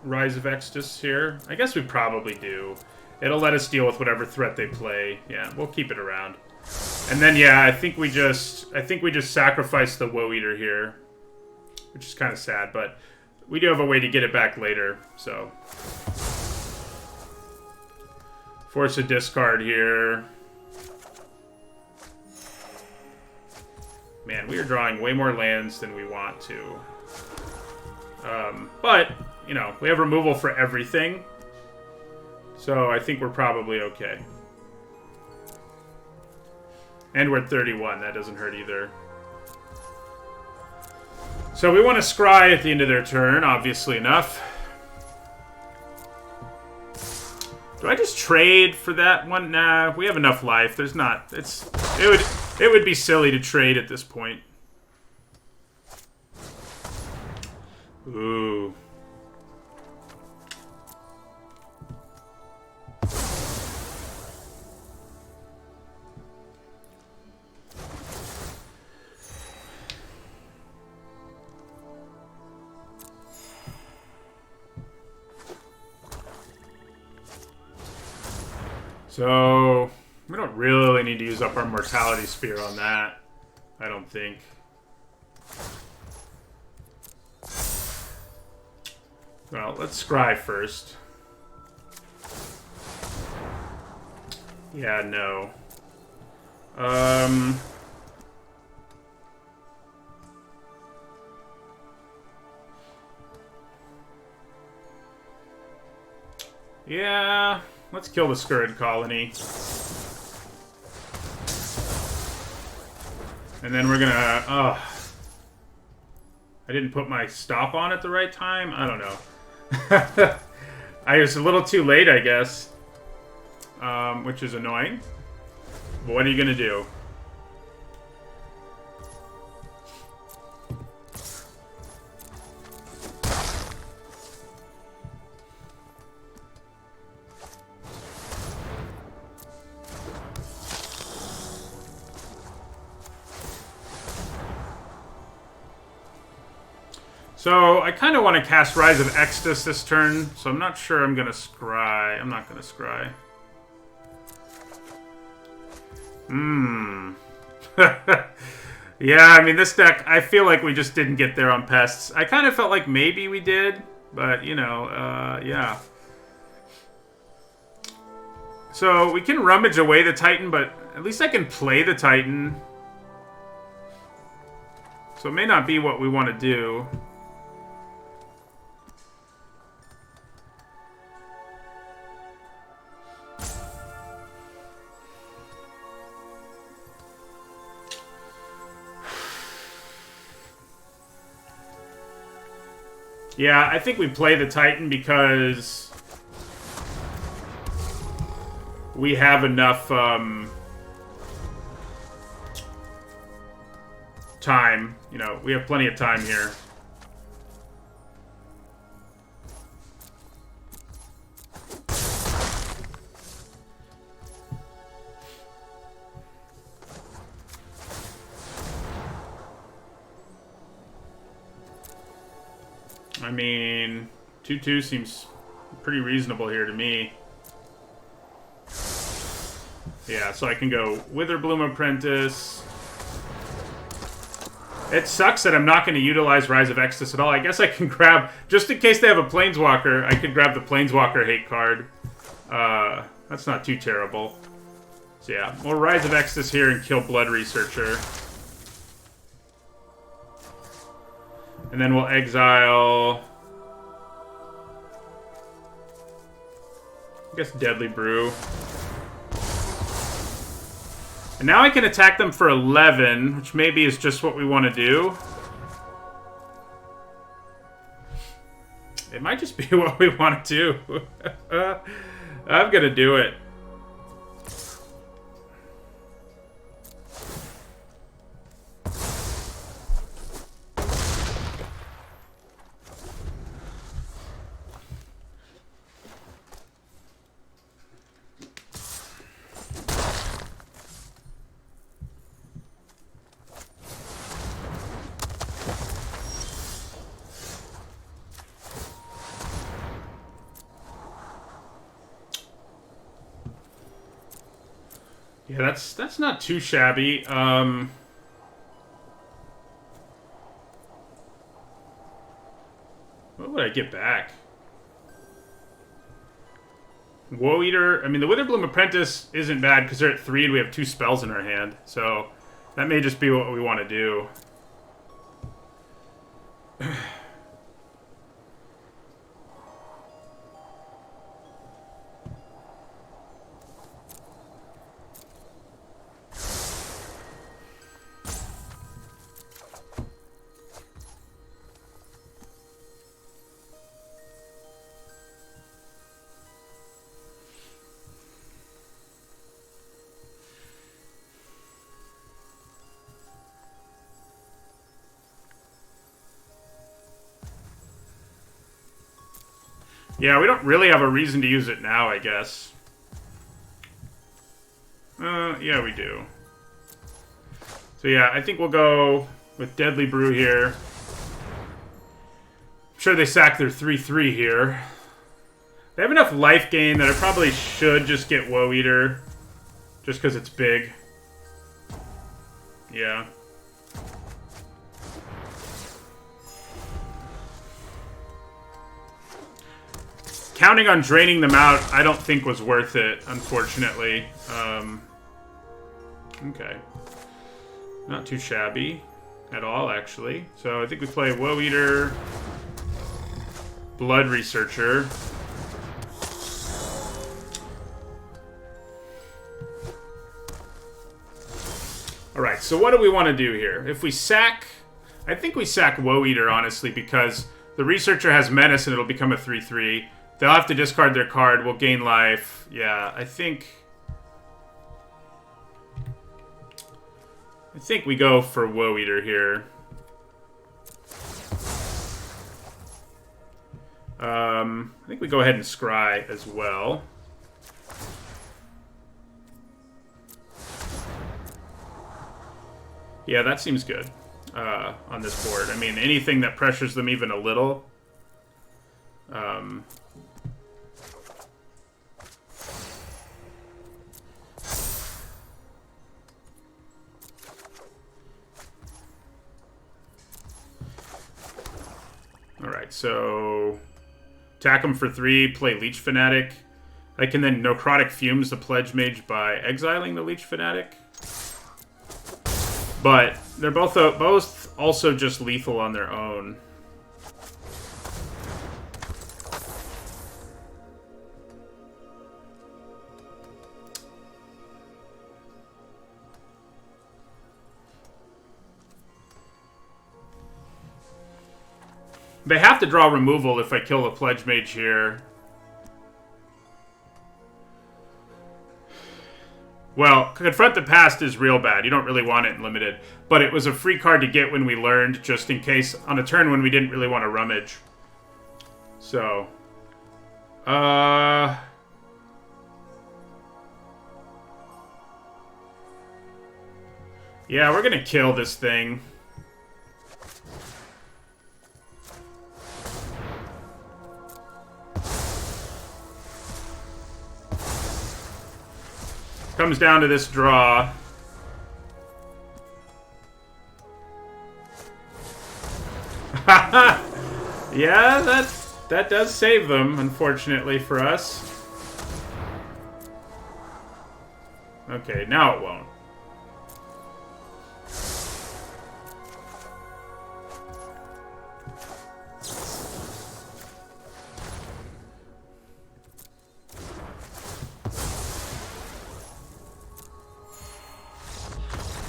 Rise of Extus here. I guess we probably do. It'll let us deal with whatever threat they play. Yeah, we'll keep it around. And then, yeah, I think we just sacrifice the Woe Eater here. Which is kind of sad, but we do have a way to get it back later, so... Force a discard here. Man, we are drawing way more lands than we want to. But, you know, we have removal for everything. So I think we're probably okay. And we're at 31. That doesn't hurt either. So we want to scry at the end of their turn, obviously enough. Do I just trade for that one? Nah, we have enough life. There's not. It would be silly to trade at this point. Ooh. So, we don't really need to use up our Mortality Spear on that, I don't think. Well, let's scry first. Yeah, no. Yeah... Let's kill the Scurrid Colony. And then we're gonna... I didn't put my stop on at the right time? I don't know. I was a little too late, I guess. Which is annoying. But what are you gonna do? So, I kind of want to cast Rise of Extus this turn, so I'm not sure I'm going to scry. I'm not going to scry. Yeah, I mean, this deck, I feel like we just didn't get there on pests. I kind of felt like maybe we did, but, you know, yeah. So, we can rummage away the Titan, but at least I can play the Titan. So, it may not be what we want to do. Yeah, I think we play the Titan because we have enough time. You know, we have plenty of time here. I mean, 2/2 seems pretty reasonable here to me. Yeah, so I can go Witherbloom Apprentice. It sucks that I'm not going to utilize Rise of Exodus at all. I guess I can grab, just in case they have a Planeswalker, I could grab the Planeswalker hate card. That's not too terrible. So yeah, we'll Rise of Exodus here and kill Blood Researcher. And then we'll exile... I guess Deadly Brew. And now I can attack them for 11, which maybe is just what we want to do. It might just be what we want to do. I'm going to do it. Yeah, that's not too shabby. What would I get back? Woe Eater. I mean, the Witherbloom Apprentice isn't bad because they're at 3 and we have 2 spells in our hand. So that may just be what we want to do. Yeah, we don't really have a reason to use it now, I guess. Yeah, we do. So yeah, I think we'll go with Deadly Brew here. I'm sure they sack their 3/3 here. They have enough life gain that I probably should just get Woe Eater. Just because it's big. Yeah. Counting on draining them out, I don't think was worth it, unfortunately. Okay. Not too shabby at all, actually. So I think we play Woe Eater, Blood Researcher. Alright, so what do we want to do here? If we sack... I think we sack Woe Eater, honestly, because the Researcher has Menace and it'll become a 3/3. They'll have to discard their card. We'll gain life. Yeah, I think we go for Woe Eater here. I think we go ahead and scry as well. Yeah, that seems good on this board. I mean, anything that pressures them even a little. Alright, so attack them for 3, play Leech Fanatic. I can then Necrotic Fumes the Pledge Mage by exiling the Leech Fanatic. But they're both also just lethal on their own. They have to draw removal if I kill a Pledge Mage here. Well, Confront the Past is real bad. You don't really want it in Limited. But it was a free card to get when we learned, just in case, on a turn when we didn't really want to rummage. So. Yeah, we're gonna kill this thing. Comes down to this draw. Yeah, that does save them, unfortunately for us. Okay, now it won't.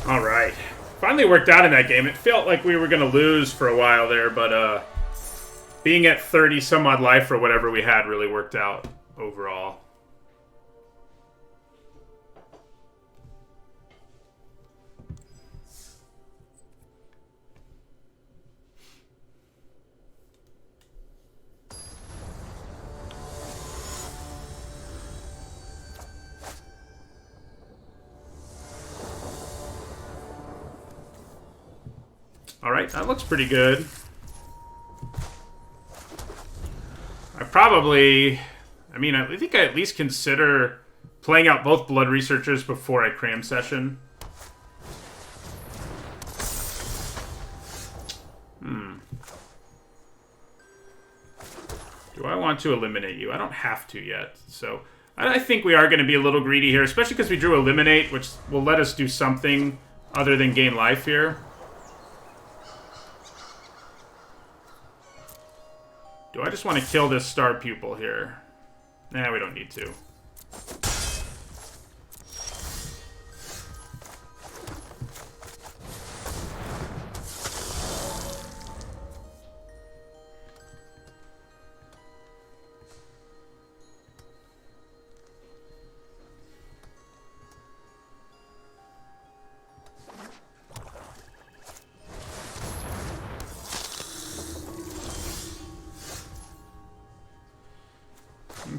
All right. Finally worked out in that game. It felt like we were going to lose for a while there, but being at 30 some odd life or whatever we had really worked out overall. Alright, that looks pretty good. I think I at least consider playing out both Blood Researchers before I cram session. Do I want to eliminate you? I don't have to yet, so I think we are going to be a little greedy here, especially because we drew Eliminate, which will let us do something other than gain life here. Do I just want to kill this Star Pupil here? Nah, we don't need to.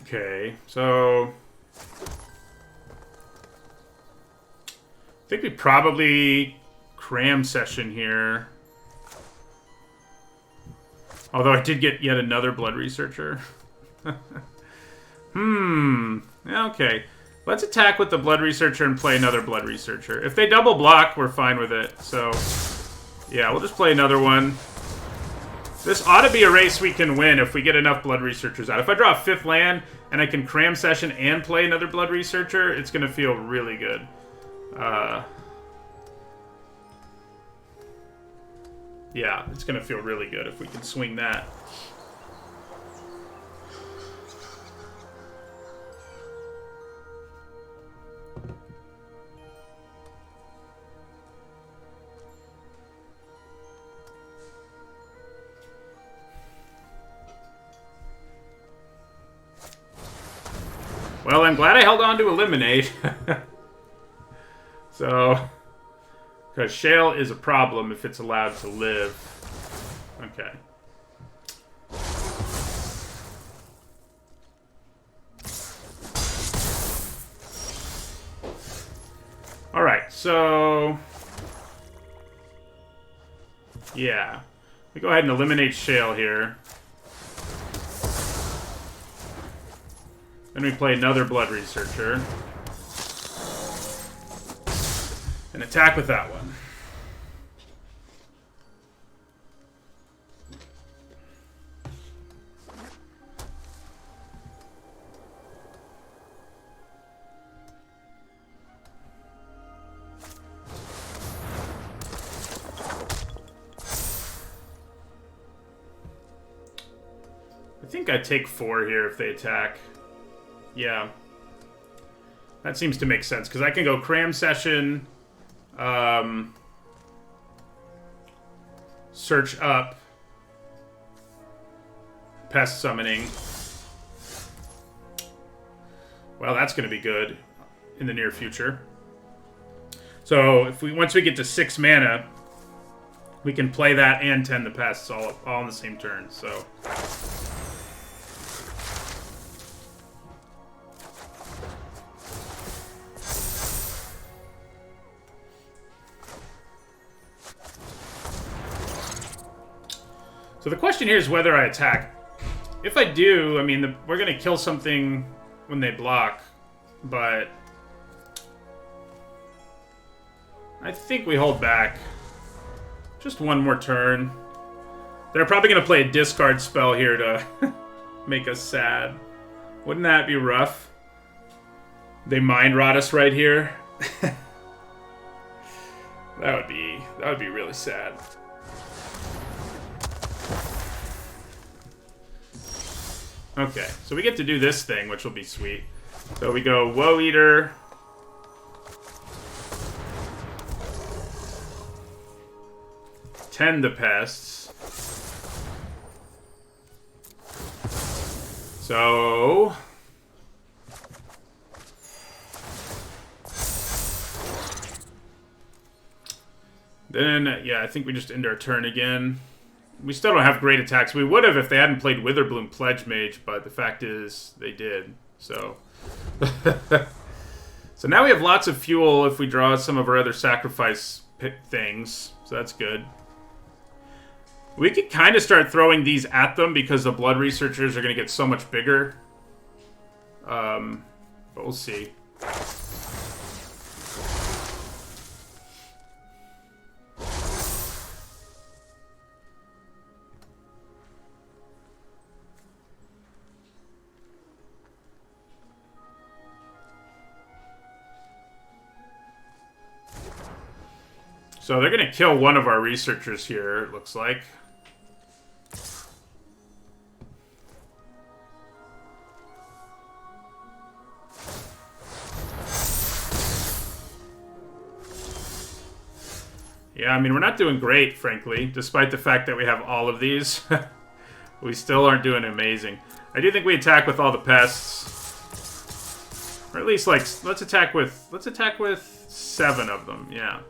Okay, so I think we probably cram session here. Although I did get yet another Blood Researcher. Okay. Let's attack with the Blood Researcher and play another Blood Researcher. If they double block, we're fine with it. So, yeah, we'll just play another one. This ought to be a race we can win if we get enough Blood Researchers out. If I draw a 5th land and I can cram session and play another Blood Researcher, it's going to feel really good. Yeah, it's going to feel really good if we can swing that. Well, I'm glad I held on to Eliminate. So, because Shale is a problem if it's allowed to live. Okay. Alright, so... yeah. We go ahead and eliminate Shale here. Then we play another Blood Researcher. And attack with that one. I think I take 4 here if they attack. Yeah. That seems to make sense, because I can go cram session, search up, pest summoning. Well, that's going to be good in the near future. So if once we get to 6 mana, we can play that and tend the pests all on the same turn. So. So the question here is whether I attack. If I do, I mean, we're going to kill something when they block, but I think we hold back. Just one more turn. They're probably going to play a discard spell here to make us sad. Wouldn't that be rough? They mind rot us right here. That would be really sad. Okay, so we get to do this thing, which will be sweet. So we go Woe Eater. Tend the Pests. So then, yeah, I think we just end our turn again. We still don't have great attacks. We would have if they hadn't played Witherbloom Pledge Mage, but the fact is they did. So, so now we have lots of fuel if we draw some of our other sacrifice things. So that's good. We could kind of start throwing these at them because the Blood Researchers are going to get so much bigger. But we'll see. So they're going to kill one of our researchers here, it looks like. Yeah, I mean, we're not doing great, frankly, despite the fact that we have all of these. We still aren't doing amazing. I do think we attack with all the pests. Or at least, like, let's attack with 7 of them, yeah.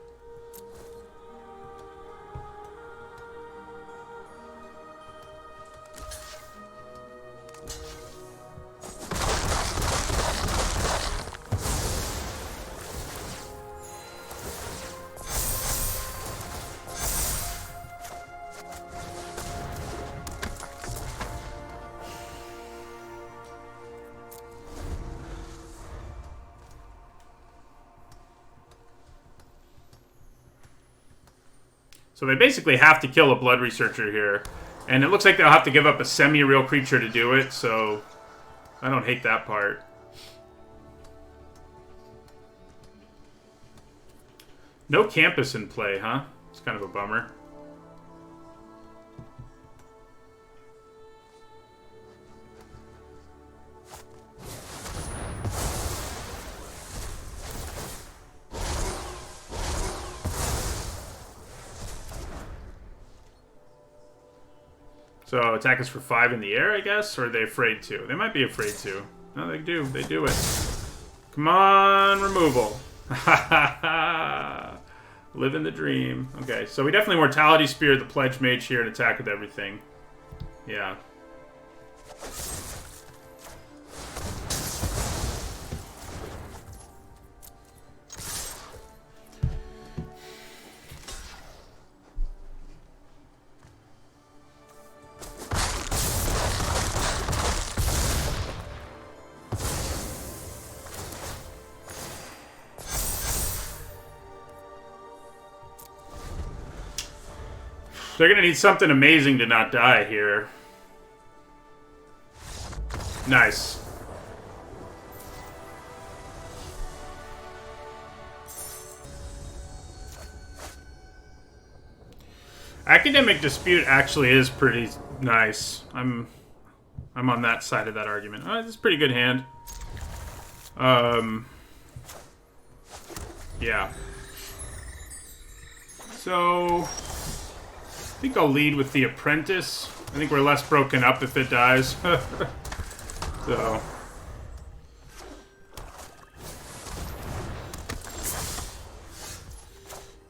So they basically have to kill a Blood Researcher here. And it looks like they'll have to give up a semi-real creature to do it, so I don't hate that part. No Campus in play, huh? It's kind of a bummer. So attack us for 5 in the air, I guess? Or are they afraid to? They might be afraid to. No, they do. They do it. Come on, removal. Living the dream. Okay, so we definitely Mortality Spear the Pledge Mage here and attack with everything. Yeah. They're going to need something amazing to not die here. Nice. Academic Dispute actually is pretty nice. I'm on that side of that argument. Oh, this is a pretty good hand. Yeah. So I think I'll lead with the Apprentice. I think we're less broken up if it dies. So.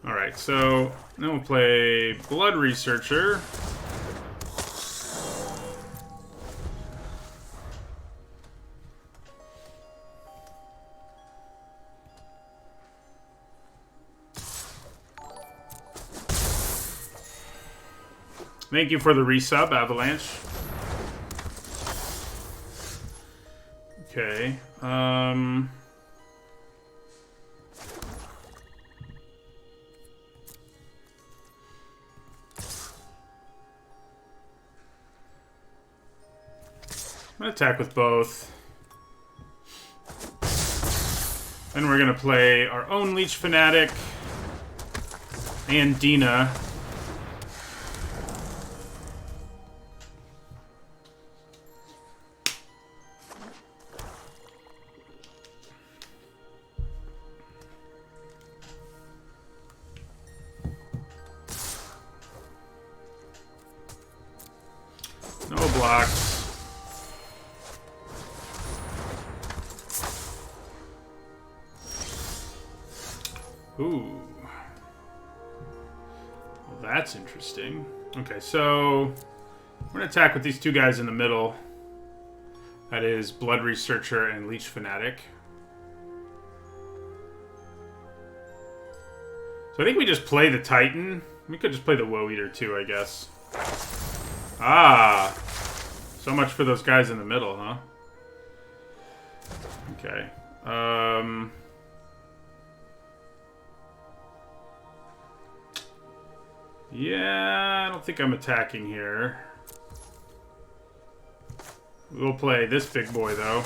Alright, so then we'll play Blood Researcher. Thank you for the resub, Avalanche. Okay. I'm going to attack with both. Then we're going to play our own Leech Fanatic and Dina. No blocks. Ooh. Well, that's interesting. Okay, so we're going to attack with these two guys in the middle. That is Blood Researcher and Leech Fanatic. So I think we just play the Titan. We could just play the Woe Eater too, I guess. Ah! So much for those guys in the middle, huh? Okay. Yeah, I don't think I'm attacking here. We'll play this big boy, though.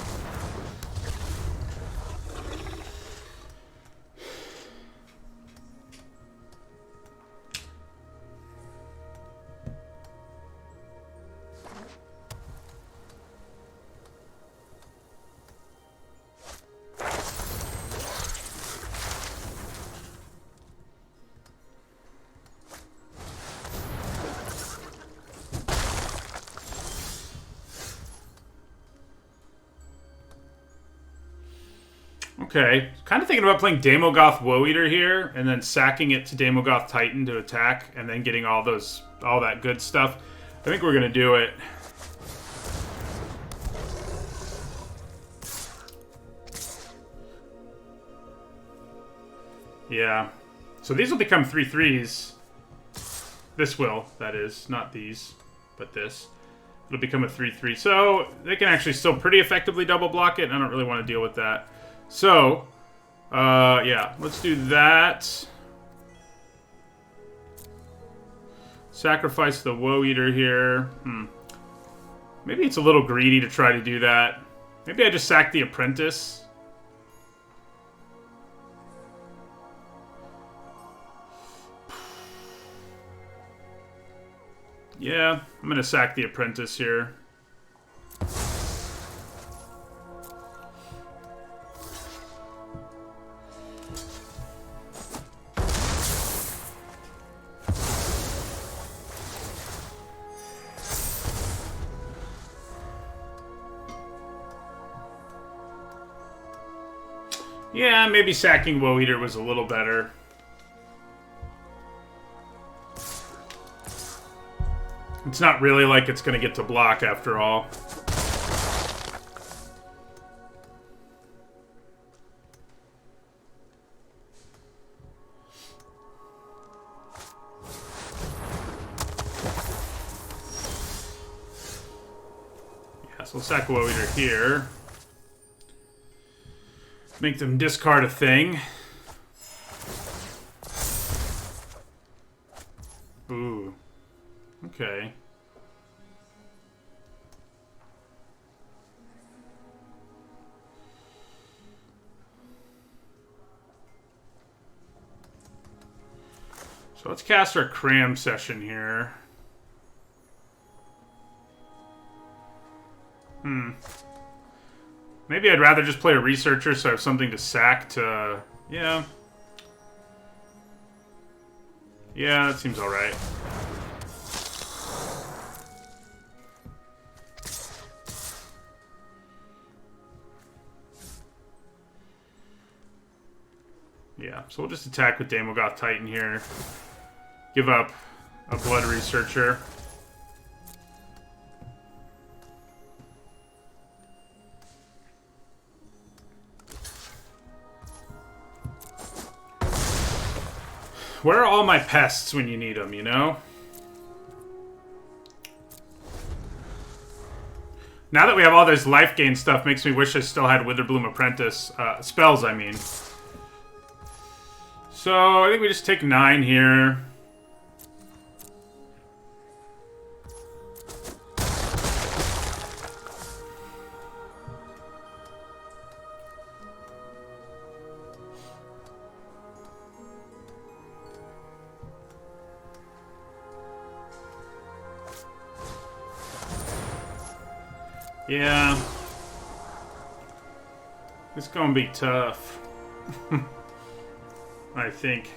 Okay, kind of thinking about playing Daemogoth Woe Eater here, and then sacking it to Daemogoth Titan to attack, and then getting all that good stuff. I think we're gonna do it. Yeah. So these will become 3/3s. This will, that is, not these, but this. It'll become a 3/3. So they can actually still pretty effectively double block it, and I don't really want to deal with that. So, yeah, let's do that. Sacrifice the Woe Eater here. Maybe it's a little greedy to try to do that. Maybe I just sack the Apprentice. Yeah, I'm going to sack the Apprentice here. Yeah, maybe sacking Woe Eater was a little better. It's not really like it's going to get to block after all. Yeah, so we'll sack Woe Eater here. Make them discard a thing. Ooh. Okay. So let's cast our Cram Session here. Maybe I'd rather just play a Researcher so I have something to sack to... Yeah. Yeah, that seems alright. Yeah, so we'll just attack with Daemogoth Titan here. Give up a Blood Researcher. Where are all my pests when you need them, you know? Now that we have all this life gain stuff, makes me wish I still had Witherbloom Apprentice. Spells, I mean. So, I think we just take 9 here. Yeah. It's gonna be tough. I think.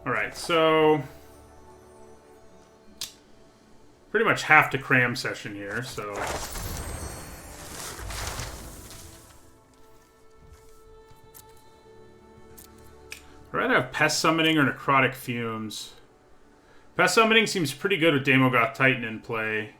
Alright, so pretty much have to cram session here, so I'd rather have Pest Summoning or Necrotic Fumes. Pest Summoning seems pretty good with Daemogoth Titan in play.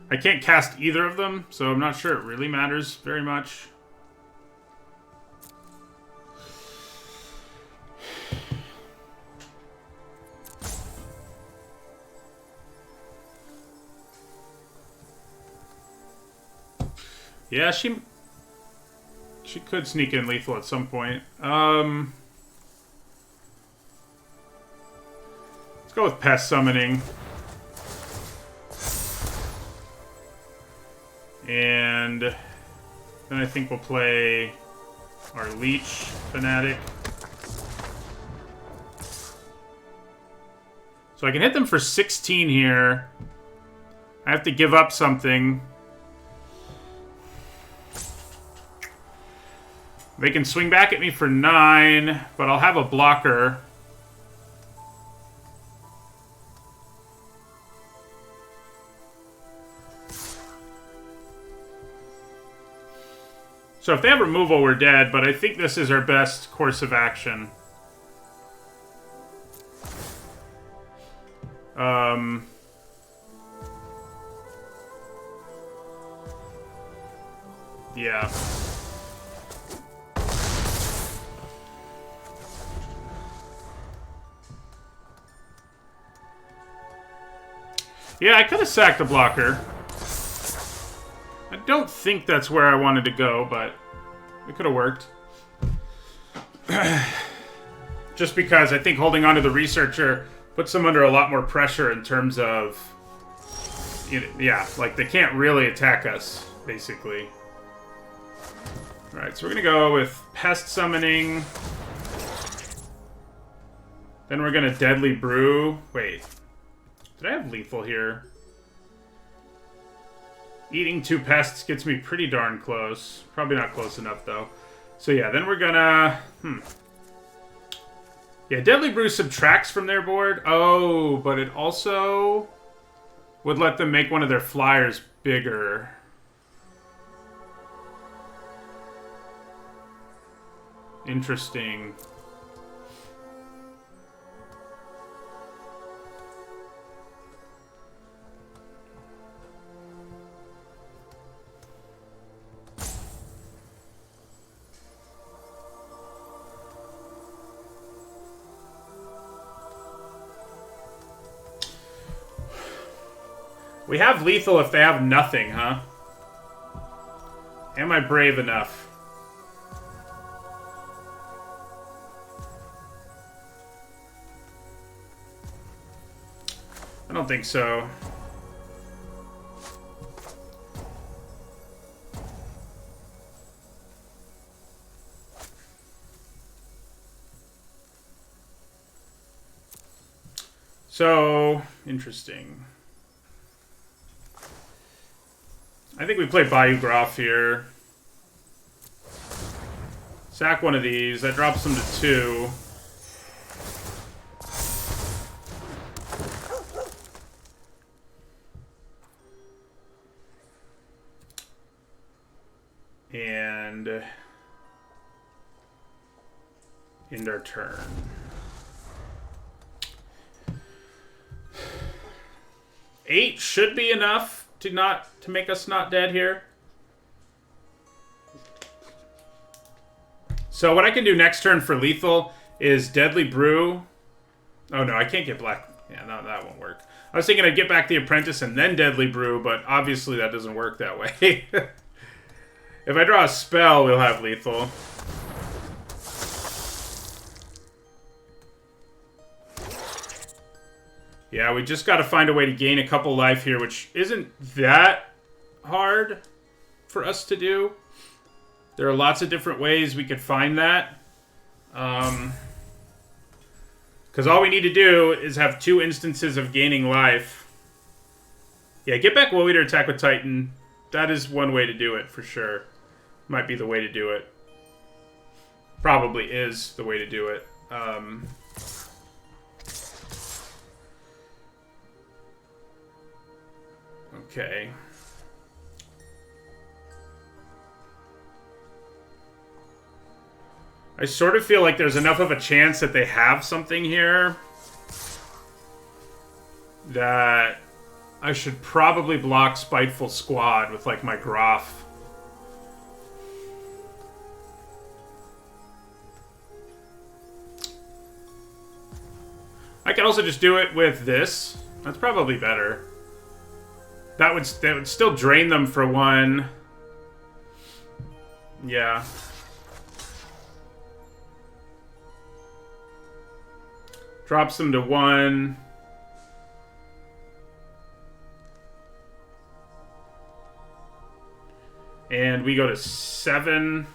I can't cast either of them, so I'm not sure it really matters very much. Yeah, she could sneak in lethal at some point. Let's go with Pest Summoning. And then I think we'll play our Leech Fanatic. So I can hit them for 16 here. I have to give up something. They can swing back at me for 9, but I'll have a blocker. So if they have removal, we're dead, but I think this is our best course of action. Yeah. Yeah, I could have sacked the blocker. I don't think that's where I wanted to go, but it could have worked. Just because I think holding on to the Researcher puts them under a lot more pressure in terms of... Yeah, like they can't really attack us, basically. Alright, so we're going to go with Pest Summoning. Then we're going to Deadly Brew. Wait. Did I have lethal here? Eating 2 pests gets me pretty darn close. Probably not close enough, though. So yeah, then we're gonna... Yeah, Deadly Brew subtracts from their board. Oh, but it also would let them make one of their flyers bigger. Interesting. We have lethal if they have nothing, huh? Am I brave enough? I don't think so. So, interesting. I think we play Bayou Graf here. Sack one of these. That drops them to 2. And end our turn. Eight should be enough to make us not dead here. So what I can do next turn for lethal is Deadly Brew. Oh no, I can't get black. Yeah, no, that won't work. I was thinking I'd get back the Apprentice and then Deadly Brew, but obviously that doesn't work that way. If I draw a spell, we'll have lethal. Yeah, we just got to find a way to gain a couple life here, which isn't that hard for us to do. There are lots of different ways we could find that. Because all we need to do is have 2 instances of gaining life. Yeah, get back Woe Eater, attack with Titan. That is one way to do it, for sure. Might be the way to do it. Probably is the way to do it. Okay. I sort of feel like there's enough of a chance that they have something here that I should probably block Spiteful Squad with, like, my Graf. I can also just do it with this. That's probably better. That would still drain them for 1. Yeah. Drops them to 1. And we go to 7.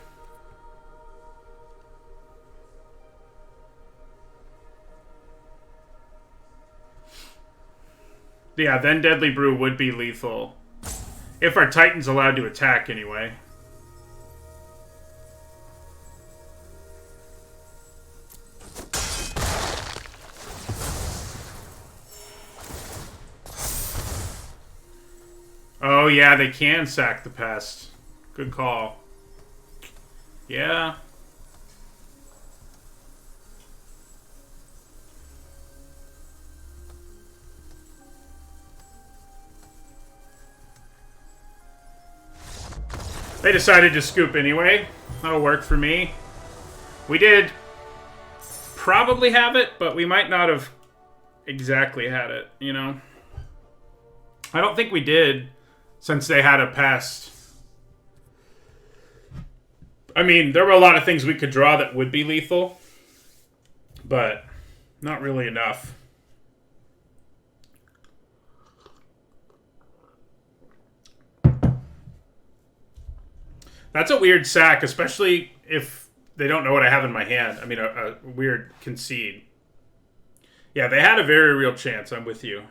Yeah, then Deadly Brew would be lethal. If our Titan's allowed to attack, anyway. Oh, yeah, they can sack the Pest. Good call. Yeah. They decided to scoop anyway. That'll work for me. We did probably have it, but we might not have exactly had it, you know? I don't think we did, since they had a Pest. I mean, there were a lot of things we could draw that would be lethal, but not really enough. That's a weird sack, especially if they don't know what I have in my hand. I mean, a weird concede. Yeah, they had a very real chance. I'm with you.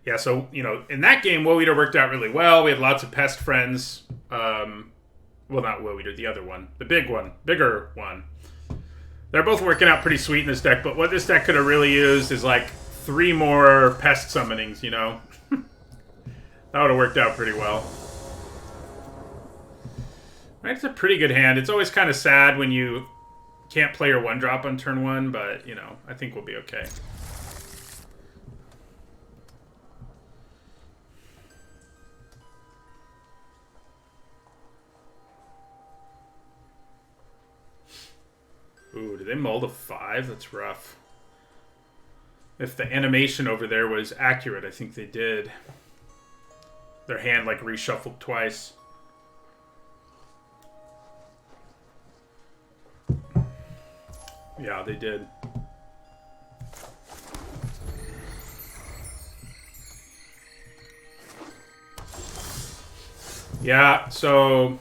Yeah, so, you know, in that game, Woe Eater worked out really well. We had lots of Pest friends. Well, not Woe Eater, the other one. The big one. Bigger one. They're both working out pretty sweet in this deck, but what this deck could have really used is, like, 3 more Pest summonings, you know? That would have worked out pretty well. Right, it's a pretty good hand. It's always kind of sad when you can't play your 1-drop on turn 1, but, you know, I think we'll be okay. Ooh, did they mull to 5? That's rough. If the animation over there was accurate, I think they did. Their hand, like, reshuffled twice. Yeah, they did. Yeah, so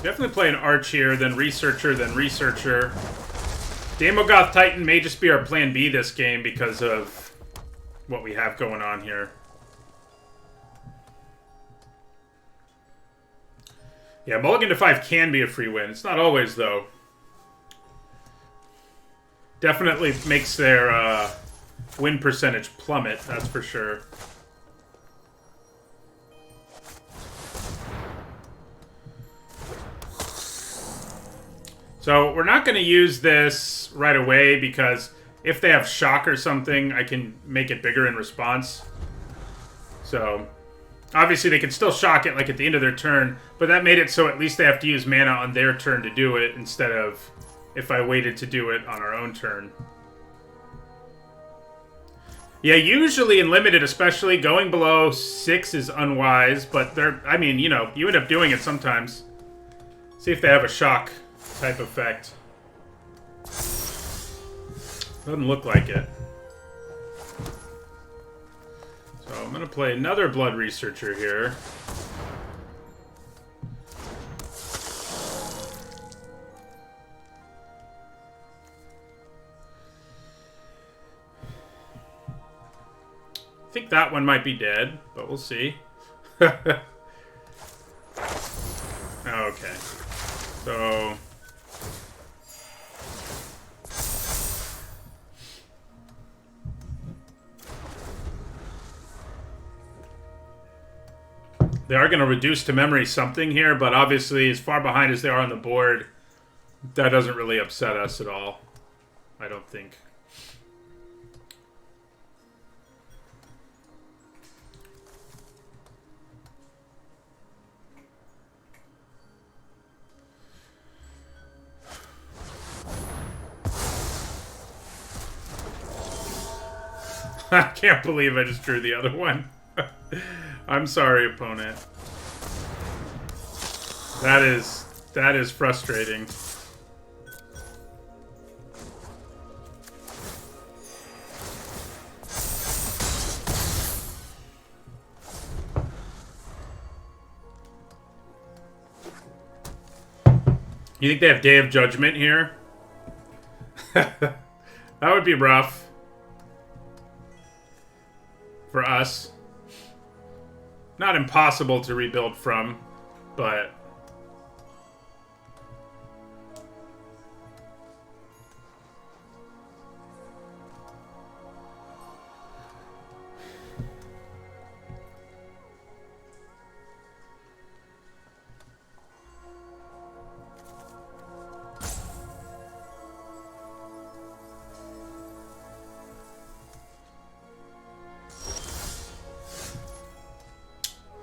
definitely play an Arch here, then Researcher, then Researcher. Daemogoth Titan may just be our plan B this game because of what we have going on here. Yeah, mulligan to 5 can be a free win. It's not always, though. Definitely makes their win percentage plummet, that's for sure. So we're not going to use this right away because if they have shock or something, I can make it bigger in response. So obviously they can still shock it like at the end of their turn, but that made it so at least they have to use mana on their turn to do it instead of if I waited to do it on our own turn. Yeah, usually in Limited especially, going below 6 is unwise, but they're, I mean, you know, you end up doing it sometimes. See if they have a shock type effect. Doesn't look like it. So I'm going to play another Blood Researcher here. I think that one might be dead, but we'll see. Okay. So... they are going to reduce to memory something here, but obviously as far behind as they are on the board, that doesn't really upset us at all. I don't think. I can't believe I just drew the other one. I'm sorry, opponent. That is frustrating. You think they have Day of Judgment here? That would be rough. For us. Not impossible to rebuild from, but...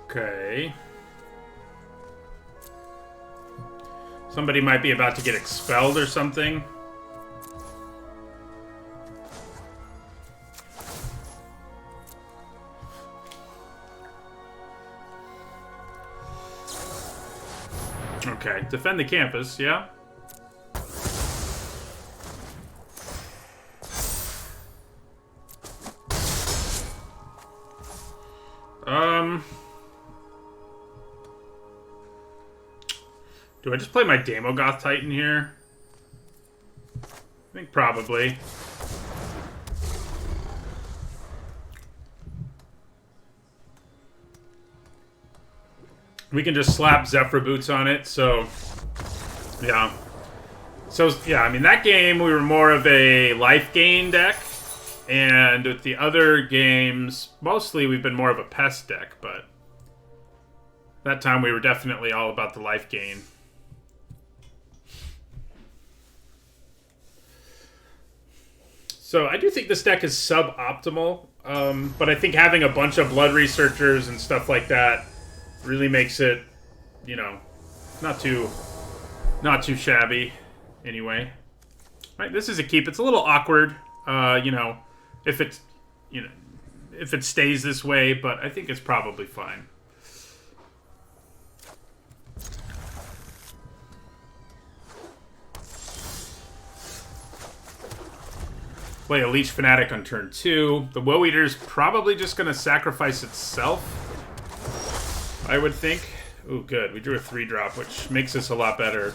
Okay. Somebody might be about to get expelled or something. Okay, defend the campus, yeah? Do I just play my Damogoth Titan here? I think probably. We can just slap Zephyr Boots on it, so... yeah. So, yeah, I mean, that game we were more of a life gain deck. And with the other games, mostly we've been more of a pest deck, but... that time we were definitely all about the life gain. So I do think this deck is suboptimal, but I think having a bunch of Blood Researchers and stuff like that really makes it, you know, not too shabby. Anyway, right? This is a keep. It's a little awkward, you know, if it stays this way, but I think it's probably fine. Play a Leech Fanatic on turn 2. The Woe Eater's probably just going to sacrifice itself, I would think. Ooh, good. We drew a 3-drop, which makes this a lot better.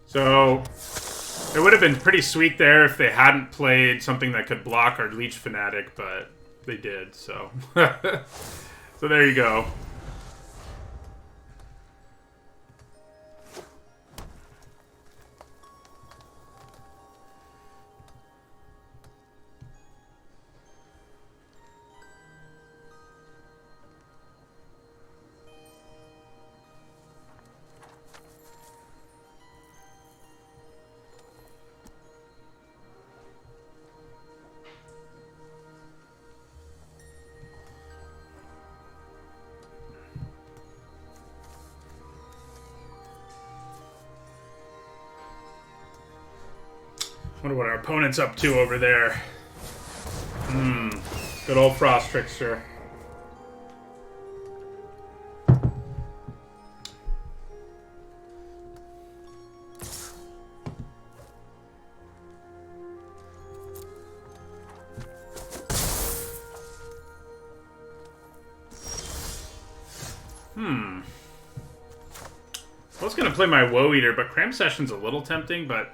So, it would have been pretty sweet there if they hadn't played something that could block our Leech Fanatic, but they did, so. So there you go. Wonder what our opponent's up to over there. Good old Frost Trickster. I was going to play my Woe Eater, but Cram Session's a little tempting, but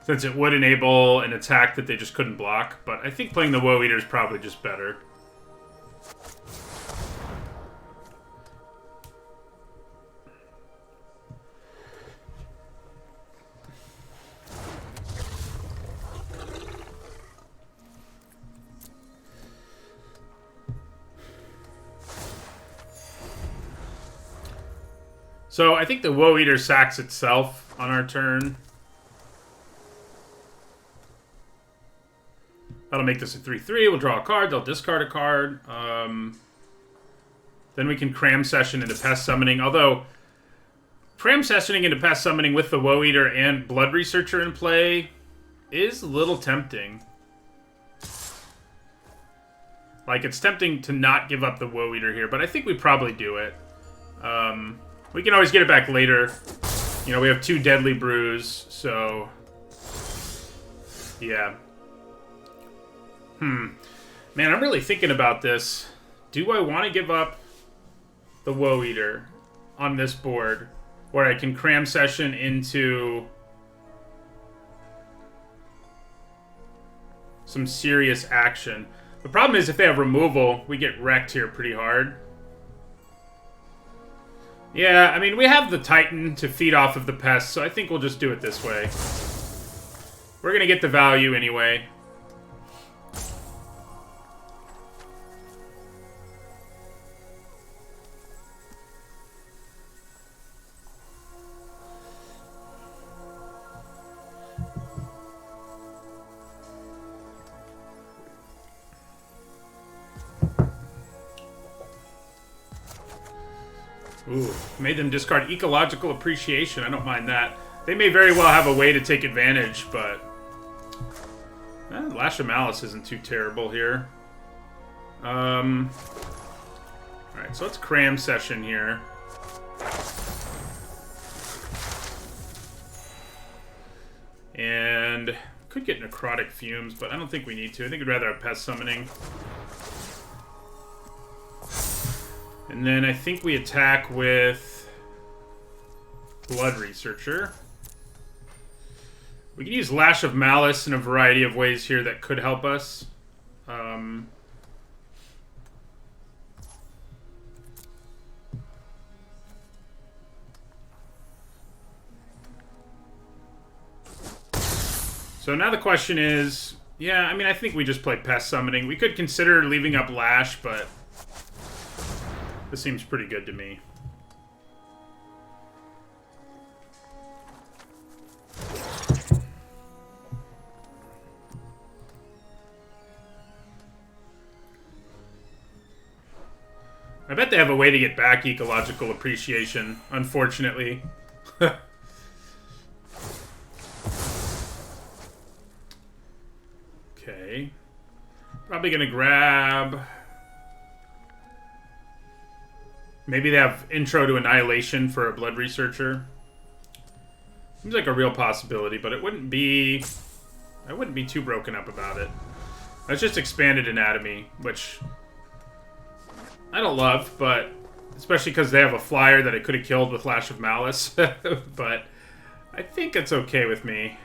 since it would enable an attack that they just couldn't block, but I think playing the Woe Eater is probably just better. So I think the Woe Eater sacks itself on our turn. That'll make this a 3/3. We'll draw a card. They'll discard a card. Then we can Cram Session into Pest Summoning. Although, Cram Sessioning into Pest Summoning with the Woe Eater and Blood Researcher in play is a little tempting. Like, it's tempting to not give up the Woe Eater here, but I think we probably do it. We can always get it back later. You know, we have 2 Deadly Brews, so... yeah. Man, I'm really thinking about this. Do I want to give up the Woe Eater on this board, where I can Cram Session into some serious action? The problem is if they have removal, we get wrecked here pretty hard. Yeah, I mean, we have the Titan to feed off of the Pest, so I think we'll just do it this way. We're going to get the value anyway. Ooh, made them discard Ecological Appreciation. I don't mind that. They may very well have a way to take advantage, but... Lash of Malice isn't too terrible here. Alright, so let's Cram Session here. And... could get Necrotic Fumes, but I don't think we need to. I think we'd rather have Pest Summoning. And then I think we attack with Blood Researcher. We can use Lash of Malice in a variety of ways here that could help us. So now the question is, yeah, I mean, I think we just play Pest Summoning. We could consider leaving up Lash, but this seems pretty good to me. I bet they have a way to get back Ecological Appreciation, unfortunately. Okay. Probably gonna grab... maybe they have Intro to Annihilation for a Blood Researcher. Seems like a real possibility, but it wouldn't be... I wouldn't be too broken up about it. That's just Expanded Anatomy, which I don't love, but especially because they have a flyer that I could have killed with Lash of Malice. But I think it's okay with me.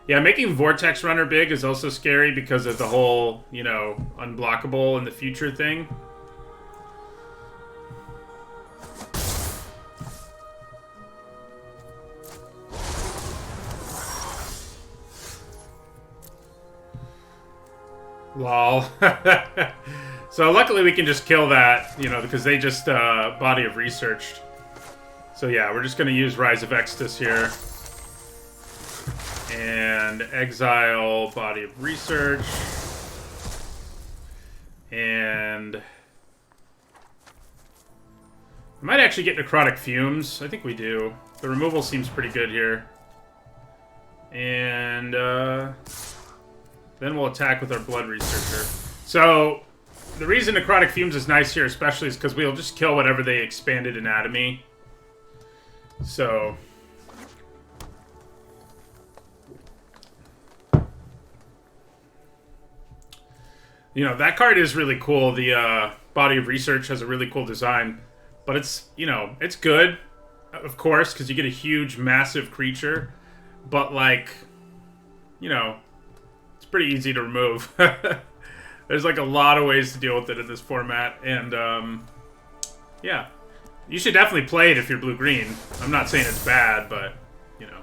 Yeah, making Vortex Runner big is also scary because of the whole, you know, unblockable in the future thing. Lol. So luckily we can just kill that, you know, because they just Body of Researched. So yeah, we're just going to use Rise of Extus here. And exile Body of Research. And I might actually get Necrotic Fumes. I think we do. The removal seems pretty good here. And then we'll attack with our Blood Researcher. So the reason Necrotic Fumes is nice here especially is because we'll just kill whatever they expanded anatomy. So you know, that card is really cool. The Body of Research has a really cool design. But it's, you know, it's good, of course, because you get a huge, massive creature. But, like, you know, it's pretty easy to remove. There's, like, a lot of ways to deal with it in this format. And, yeah. You should definitely play it if you're blue-green. I'm not saying it's bad, but, you know.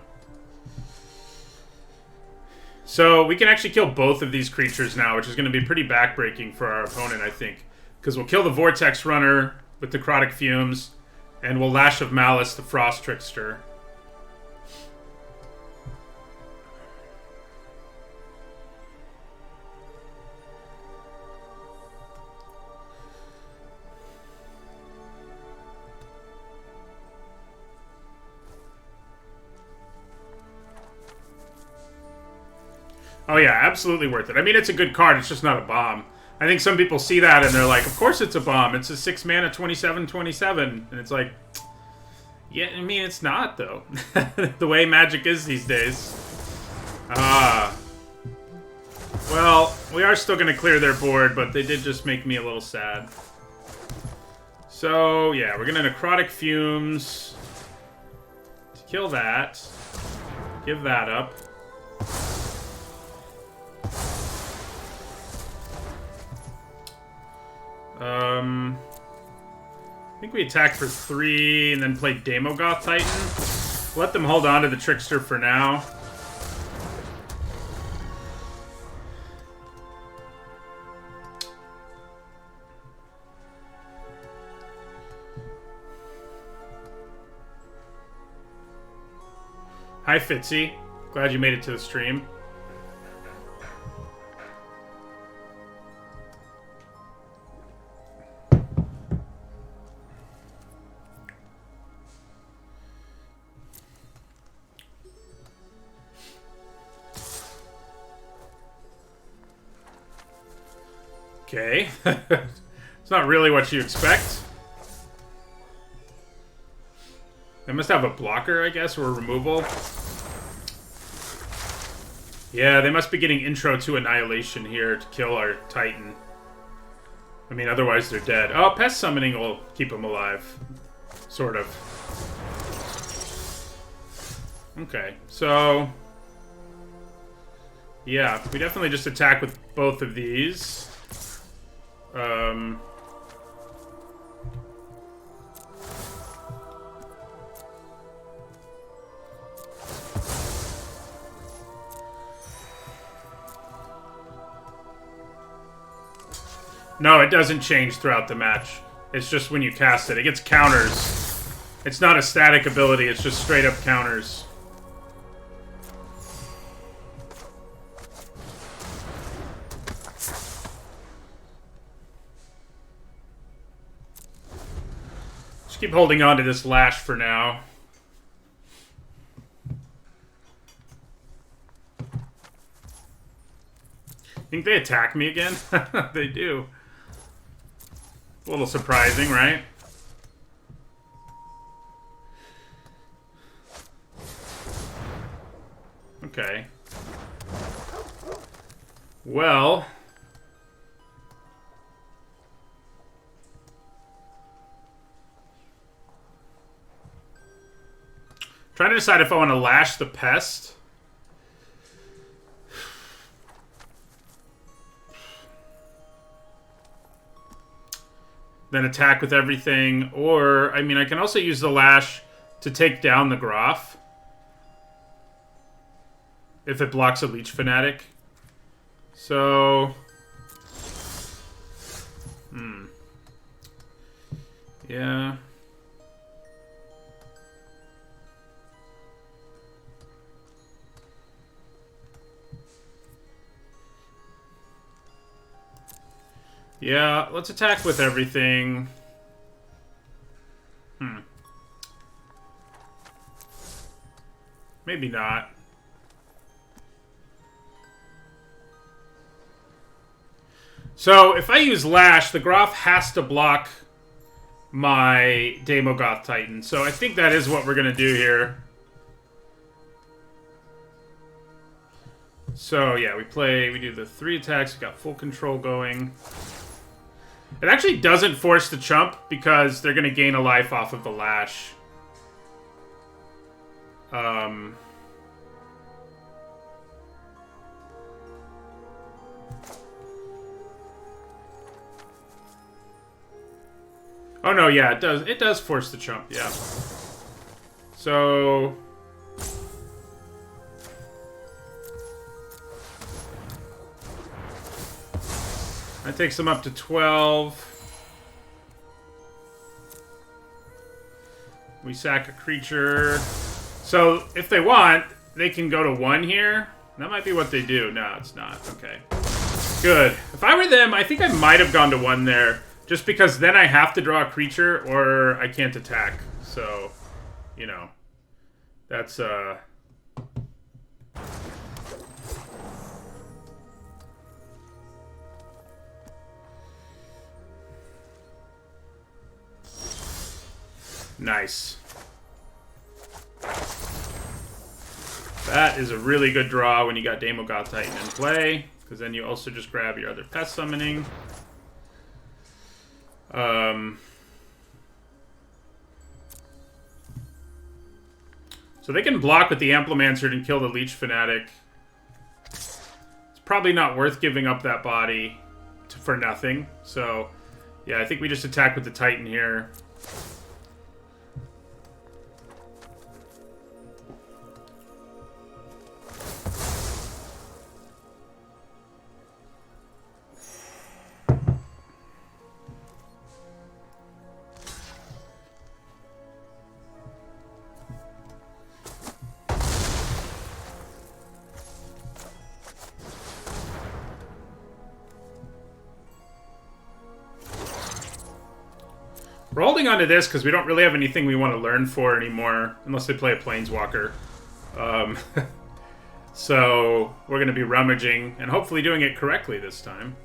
So, we can actually kill both of these creatures now, which is going to be pretty backbreaking for our opponent, I think. Because we'll kill the Vortex Runner with Necrotic Fumes, and we'll Lash of Malice the Frost Trickster. Oh yeah, absolutely worth it. I mean, it's a good card, it's just not a bomb. I think some people see that and they're like, of course it's a bomb. It's a 6 mana 27/27. And it's like, yeah, I mean, it's not, though. The way Magic is these days. Well, we are still going to clear their board, but they did just make me a little sad. So, yeah, we're going to Necrotic Fumes to kill that. Give that up. I think we attack for 3 and then play Daemogoth Titan. Let them hold on to the Trickster for now. Hi, Fitzy. Glad you made it to the stream. Okay. It's not really what you expect. They must have a blocker, I guess, or a removal. Yeah, they must be getting Intro to Annihilation here to kill our Titan. I mean, otherwise they're dead. Oh, Pest Summoning will keep them alive. Sort of. Okay, so... yeah, we definitely just attack with both of these. No, it doesn't change throughout the match. It's just when you cast it. It gets counters. It's not a static ability, it's just straight up counters. Just keep holding on to this Lash for now. Think they attack me again? They do. A little surprising, right? Okay. Well... trying to decide if I want to Lash the Pest. Then attack with everything, or, I mean, I can also use the Lash to take down the Graph. If it blocks a Leech Fanatic. So... yeah. Yeah, let's attack with everything. Maybe not. So, if I use Lash, the Graf has to block my Daemogoth Titan. So, I think that is what we're going to do here. So, yeah, we do the 3 attacks. We got full control going. It actually doesn't force the chump because they're going to gain a life off of the Lash. Oh no, yeah, it does. It does force the chump, yeah. So that takes them up to 12. We sack a creature. So if they want, they can go to 1 here. That might be what they do. No, it's not. Okay. Good. If I were them, I think I might have gone to 1 there. Just because then I have to draw a creature or I can't attack. So, you know. That's, nice. That is a really good draw when you got Daemogoth Titan in play. Because then you also just grab your other pest summoning. So they can block with the Amplimancer and kill the Leech Fanatic. It's probably not worth giving up that body for nothing. So, yeah, I think we just attack with the Titan here. We're holding on to this because we don't really have anything we want to learn for anymore, unless they play a Planeswalker. So we're going to be rummaging and hopefully doing it correctly this time.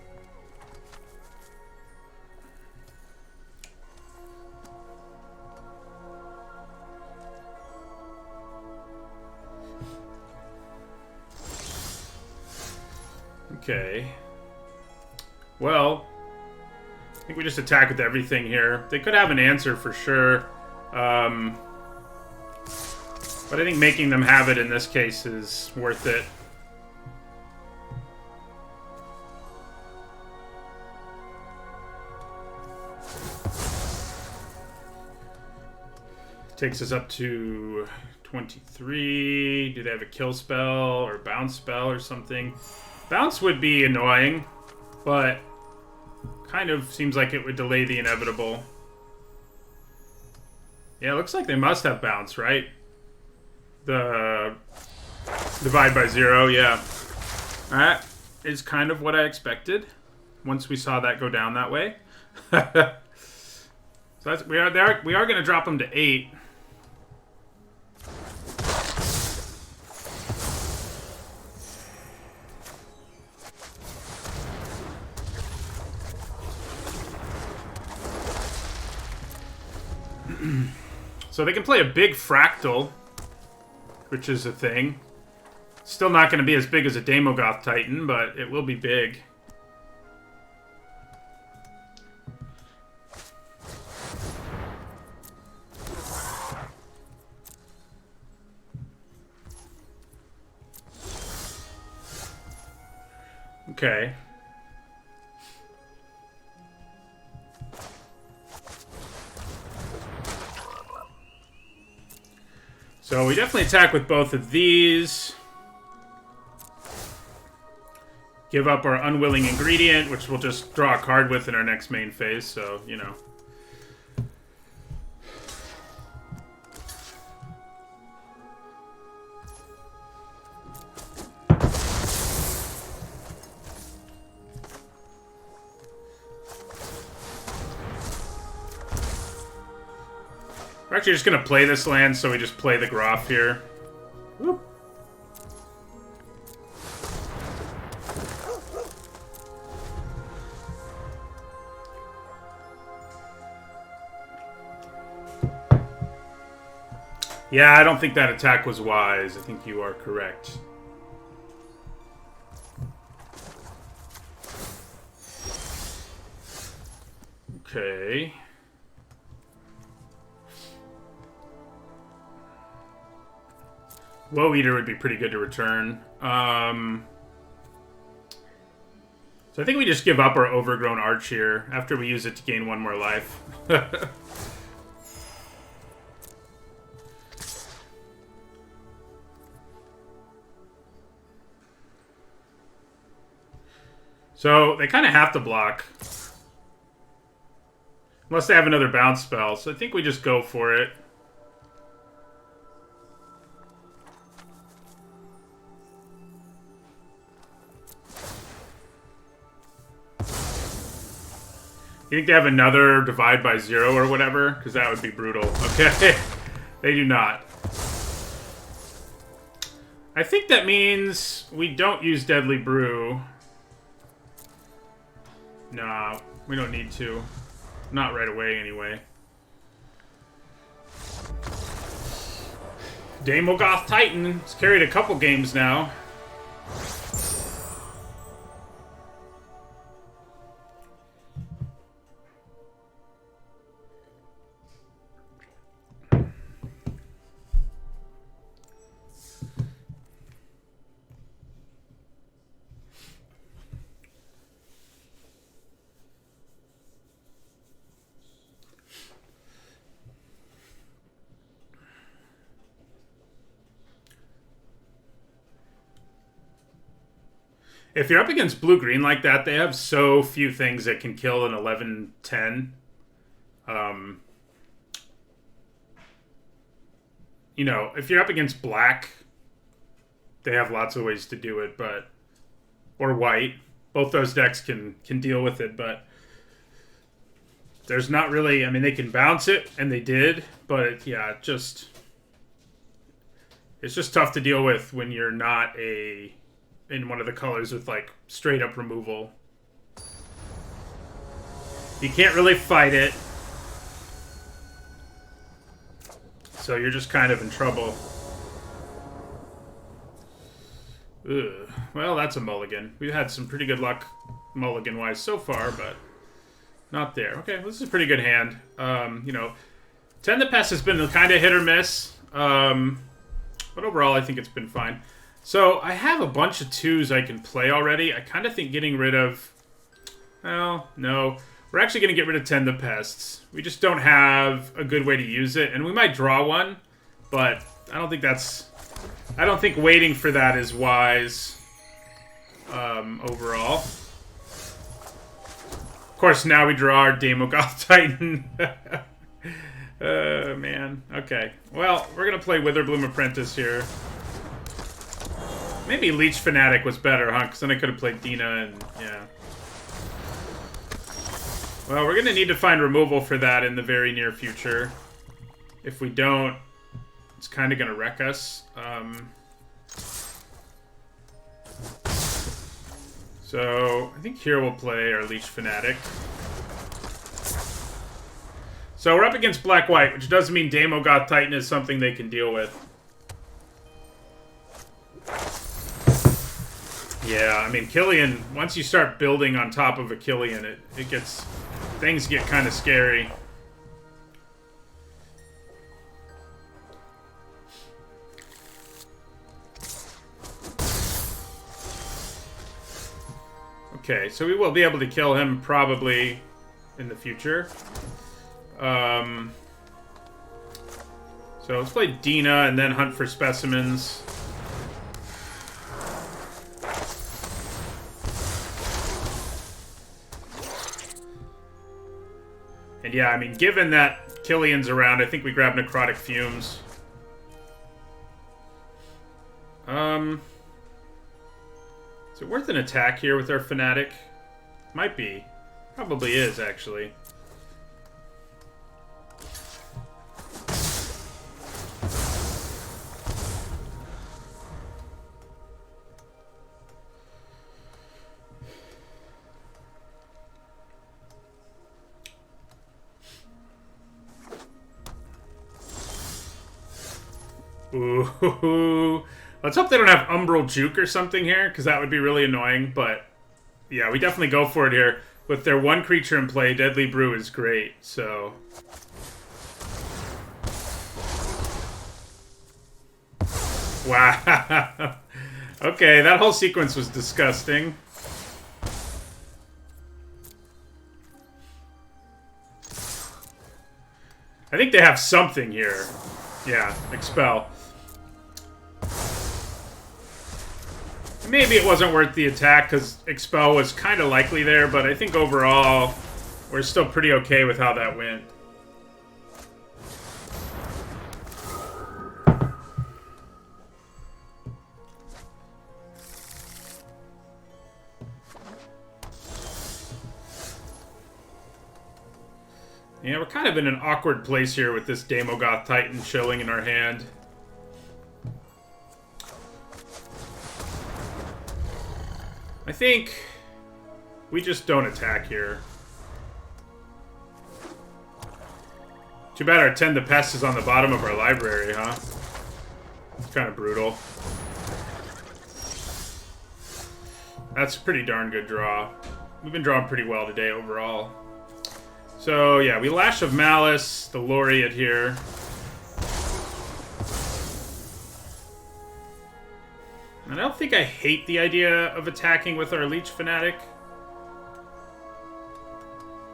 Okay. Well, I think we just attack with everything here. They could have an answer for sure. But I think making them have it in this case is worth it. Takes us up to 23. Do they have a kill spell or bounce spell or something? Bounce would be annoying, but kind of seems like it would delay the inevitable. Yeah, it looks like they must have bounce, right? The divide by 0, yeah. That is kind of what I expected once we saw that go down that way. So that's, we are going to drop them to 8. So they can play a big fractal, which is a thing. Still not going to be as big as a Daemogoth Titan, but it will be big. Okay. So we definitely attack with both of these. Give up our unwilling ingredient, which we'll just draw a card with in our next main phase, so, you know. We're actually just going to play this land, so we just play the Graf here. Whoop. Yeah, I don't think that attack was wise. I think you are correct. Okay. Woe Eater would be pretty good to return. So I think we just give up our Overgrown Arch here after we use it to gain one more life. So they kind of have to block. Unless they have another bounce spell. So I think we just go for it. You think they have another divide by 0 or whatever? Because that would be brutal. Okay. They do not. I think that means we don't use Deadly Brew. No, we don't need to. Not right away, anyway. Daemogoth Titan. It's carried a couple games now. If you're up against blue-green like that, they have so few things that can kill an 11-10. You know, if you're up against black, they have lots of ways to do it, but... Or white. Both those decks can deal with it, but... There's not really... I mean, they can bounce it, and they did, but, yeah, just... It's just tough to deal with when you're not in one of the colors with, like, straight-up removal. You can't really fight it. So you're just kind of in trouble. Ugh. Well, that's a mulligan. We've had some pretty good luck mulligan-wise so far, but not there. Okay, well, this is a pretty good hand. You know, Tend the Pest has been kind of hit or miss. But overall, I think it's been fine. So, I have a bunch of 2s I can play already. I kind of think getting rid of... Well, no. We're actually going to get rid of Tend the Pests. We just don't have a good way to use it. And we might draw one, but I don't think that's... I don't think waiting for that is wise overall. Of course, now we draw our Daemogoth Titan. Man. Okay. Well, we're going to play Witherbloom Apprentice here. Maybe Leech Fanatic was better, huh? Because then I could have played Dina and... yeah. Well, we're going to need to find removal for that in the very near future. If we don't, it's kind of going to wreck us. So, I think here we'll play our Leech Fanatic. So we're up against Black-White, which doesn't mean Daemogoth Titan is something they can deal with. Yeah, I mean, Killian, once you start building on top of a Killian, it gets... things get kind of scary. Okay, so we will be able to kill him probably in the future. So let's play Dina and then hunt for specimens. And yeah, I mean, given that Killian's around, I think we grab Necrotic Fumes. Is it worth an attack here with our Fanatic? Might be. Probably is, actually. Ooh. Let's hope they don't have Umbral Juke or something here, because that would be really annoying. But yeah, we definitely go for it here. With their one creature in play, Deadly Brew is great. So wow. Okay, that whole sequence was disgusting. I think they have something here. Yeah, Expel. Maybe it wasn't worth the attack because Expel was kind of likely there, but I think overall we're still pretty okay with how that went. Yeah, we're kind of in an awkward place here with this Daemogoth Titan chilling in our hand. I think we just don't attack here. Too bad our Tend the Pest is on the bottom of our library, huh? It's kind of brutal. That's a pretty darn good draw. We've been drawing pretty well today overall. So, yeah, we Lash of Malice, the Laureate here. And I don't think I hate the idea of attacking with our Leech Fanatic.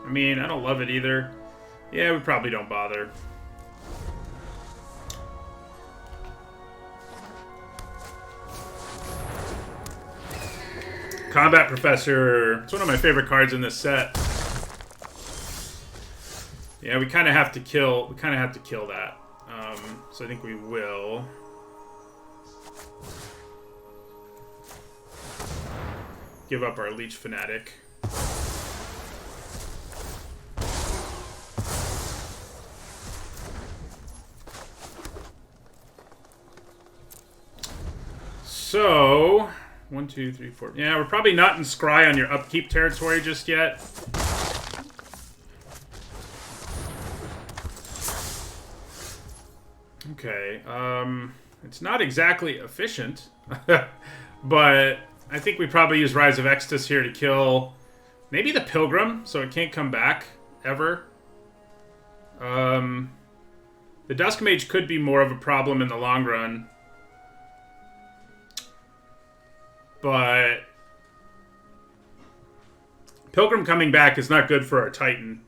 I mean, I don't love it either. Yeah, we probably don't bother. Combat Professor. It's one of my favorite cards in this set. Yeah, we kind of have to kill. We kind of have to kill that. So I think we will. Give up our Leech Fanatic. So 1, 2, 3, 4. Yeah, we're probably not in Scry on your upkeep territory just yet. Okay, it's not exactly efficient, but I think we probably use Rise of Extus here to kill maybe the Pilgrim, so it can't come back, ever. The Dusk Mage could be more of a problem in the long run. But Pilgrim coming back is not good for our Titan.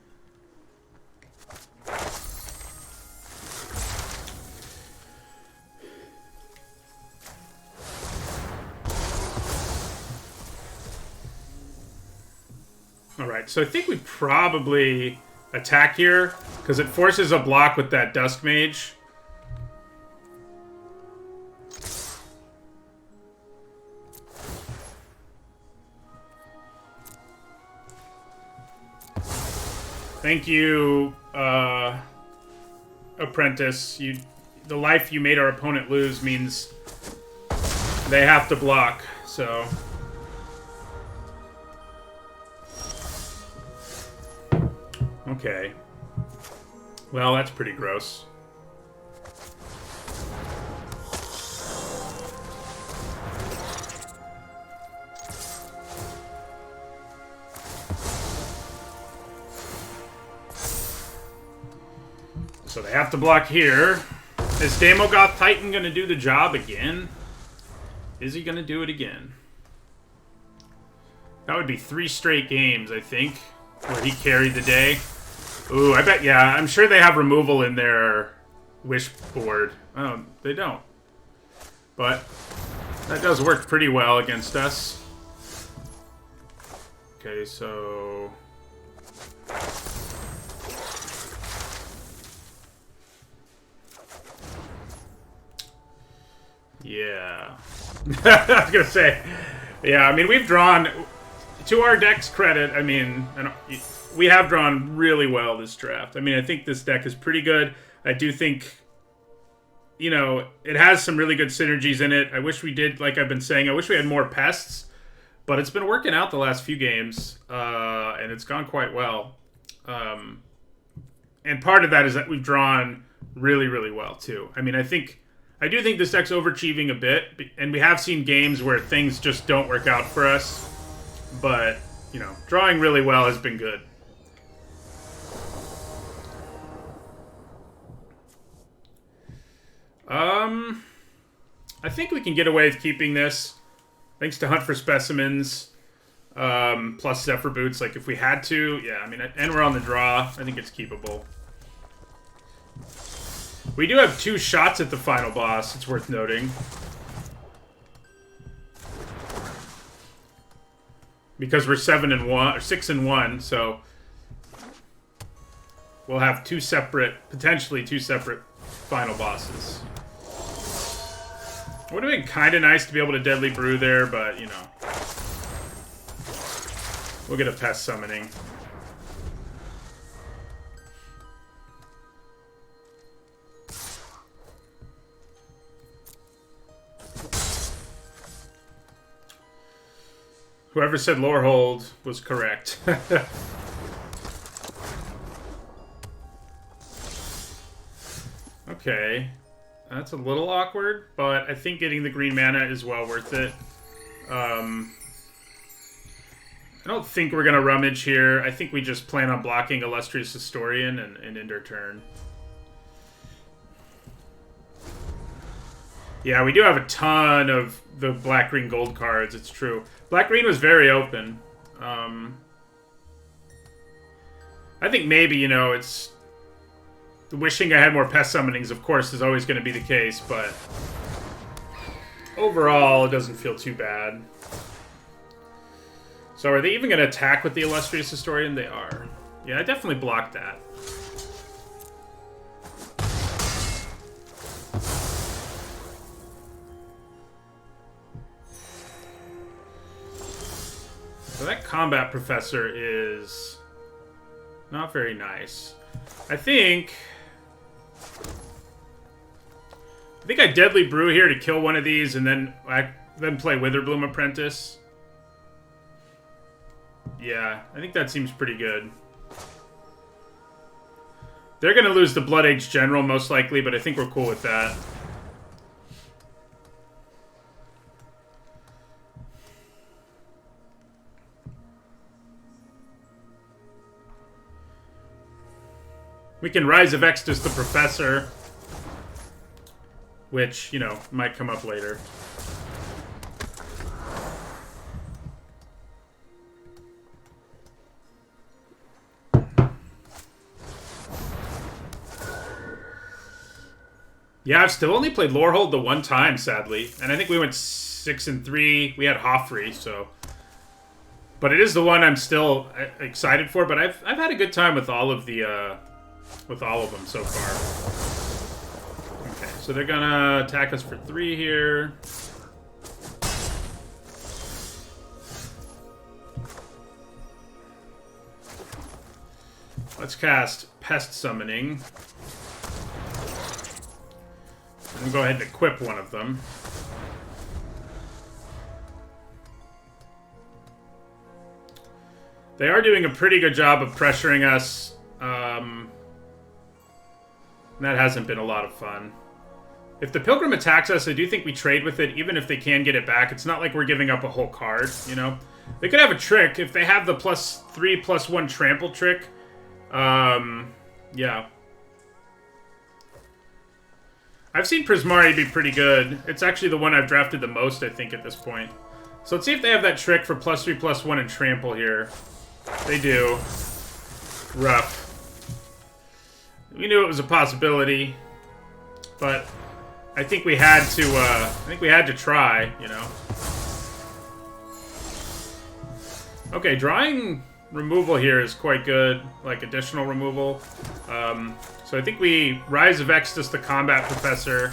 Alright, so I think we probably attack here, because it forces a block with that Dusk Mage. Thank you, Apprentice. The life you made our opponent lose means they have to block, so... Okay. Well, that's pretty gross. So they have to block here. Is Daemogoth Titan going to do the job again? Is he going to do it again? That would be 3 straight games, I think, where he carried the day. Ooh, I bet, yeah, I'm sure they have removal in their wish board. Oh, they don't. But that does work pretty well against us. Okay, so... Yeah. I was gonna say, yeah, I mean, we've drawn, to our deck's credit, I mean, we have drawn really well this draft. I mean, I think this deck is pretty good. I do think, you know, it has some really good synergies in it. I wish we did, like I've been saying, I wish we had more pests, but it's been working out the last few games, and it's gone quite well. And part of that is that we've drawn really, really well, too. I mean, I think I do think this deck's overachieving a bit, and we have seen games where things just don't work out for us. But, you know, drawing really well has been good. I think we can get away with keeping this. Thanks to Hunt for Specimens. Plus Zephyr Boots, like if we had to, yeah, I mean, and we're on the draw, I think it's keepable. We do have 2 shots at the final boss, it's worth noting. Because we're 7-1, or 6-1, so we'll have potentially two separate final bosses. It would have been kind of nice to be able to Deadly Brew there, but, you know. We'll get a Pest Summoning. Whoever said Lorehold was correct. Okay. That's a little awkward, but I think getting the green mana is well worth it. I don't think we're going to rummage here. I think we just plan on blocking Illustrious Historian and end our turn. Yeah, we do have a ton of the black-green gold cards, it's true. Black-green was very open. I think maybe, you know, it's... Wishing I had more Pest Summonings, of course, is always going to be the case, but... Overall, it doesn't feel too bad. So are they even going to attack with the Illustrious Historian? They are. Yeah, I definitely blocked that. So that Combat Professor is not very nice. I think I Deadly Brew here to kill one of these and then play Witherbloom Apprentice. Yeah, I think that seems pretty good. They're going to lose the Blood Age General most likely, but I think we're cool with that. We can Rise of Extus the Professor, which, you know, might come up later. Yeah, I've still only played Lorehold the one time, sadly. And I think we went 6-3. We had Hoffrey, so... But it is the one I'm still excited for. But I've had a good time with all of the... with all of them so far. Okay, so they're gonna attack us for 3 here. Let's cast Pest Summoning. And go ahead and equip one of them. They are doing a pretty good job of pressuring us. That hasn't been a lot of fun. If the Pilgrim attacks us, I do think we trade with it, even if they can get it back. It's not like we're giving up a whole card, you know? They could have a trick. If they have the +3/+1 trample trick, yeah. I've seen Prismari be pretty good. It's actually the one I've drafted the most, I think, at this point. So let's see if they have that trick for +3/+1 and trample here. They do. Rough. We knew it was a possibility, but I think we had to, try, you know. Okay, drawing removal here is quite good, like additional removal. So I think we Rise of Extus the Combat Professor.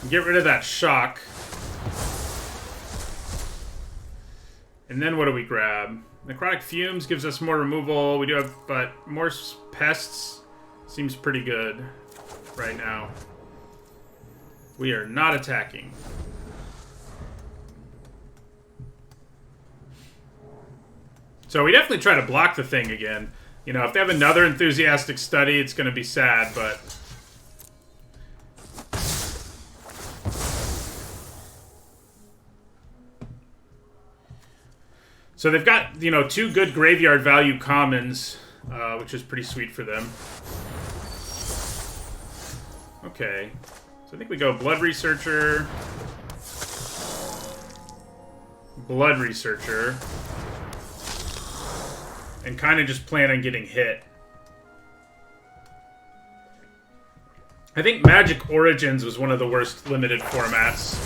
Get rid of that shock. And then what do we grab? Necrotic Fumes gives us more removal. We do have, but more pests seems pretty good right now. We are not attacking. So we definitely try to block the thing again. You know, if they have another Enthusiastic Study, it's going to be sad, but... So they've got, you know, 2 good graveyard value commons, which is pretty sweet for them. Okay. So I think we go Blood Researcher. Blood Researcher. And kind of just plan on getting hit. I think Magic Origins was one of the worst limited formats.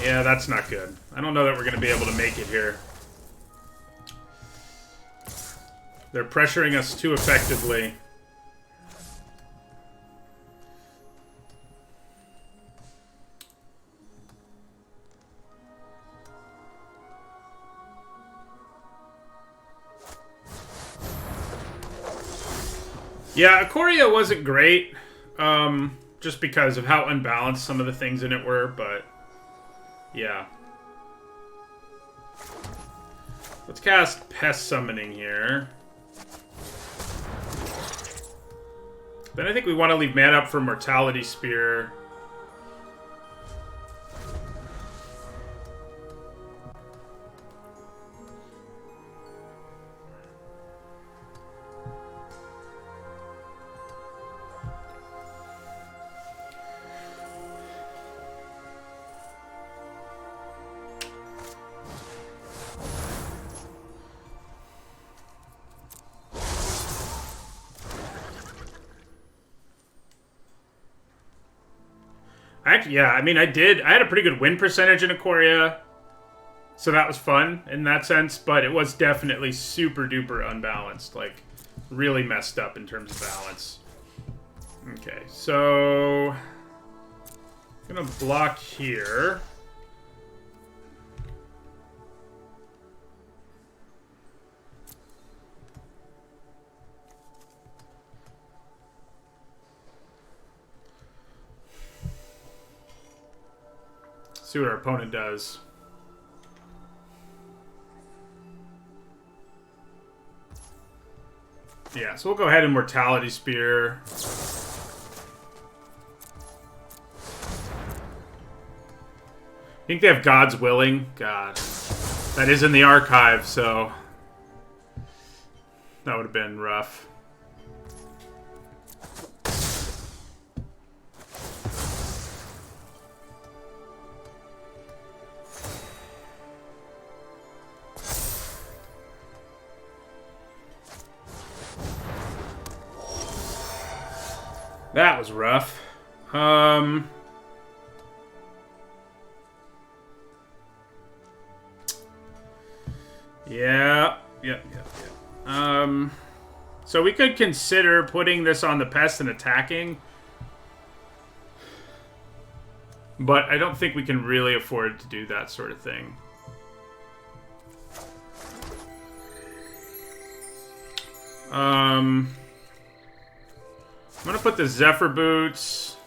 Yeah, that's not good. I don't know that we're going to be able to make it here. They're pressuring us too effectively. Yeah, Ikoria wasn't great, just because of how unbalanced some of the things in it were, but yeah. Let's cast Pest Summoning here. Then I think we want to leave mana up for Mortality Spear. Yeah, I mean, I had a pretty good win percentage in Ikoria, so that was fun in that sense, but it was definitely super duper unbalanced, like, really messed up in terms of balance. Okay, so I'm gonna block here. See what our opponent does. Yeah, so we'll go ahead and Mortality Spear. I think they have God's Willing. God. That is in the archive, so that would have been rough. That was rough. Yeah. So we could consider putting this on the Pest and attacking. But I don't think we can really afford to do that sort of thing. I'm gonna put the Zephyr Boots.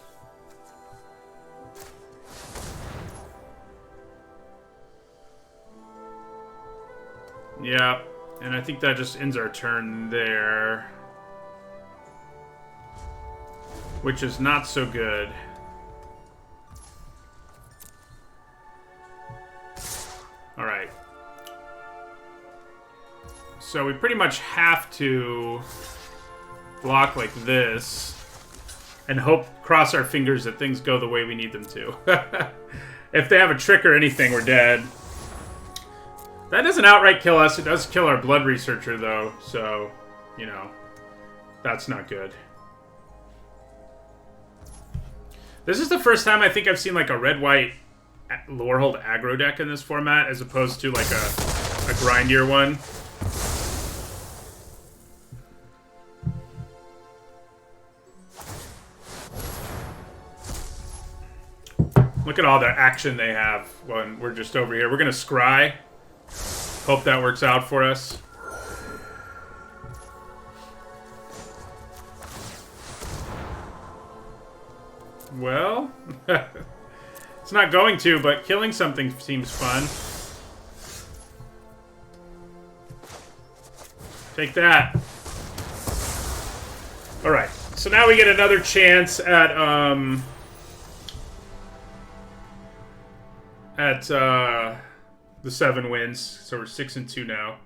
Yeah, and I think that just ends our turn there. Which is not so good. Alright. So we pretty much have to block like this and cross our fingers that things go the way we need them to. If they have a trick or anything, we're dead. That doesn't outright kill us. It does kill our Blood Researcher, though. So, you know, that's not good. This is the first time I think I've seen like a red-white Lorehold aggro deck in this format, as opposed to like a grindier one. Look at all the action they have when we're just over here. We're going to scry. Hope that works out for us. Well, it's not going to, but killing something seems fun. Take that. Alright, so now we get another chance at the 7 wins. So we're 6-2 now.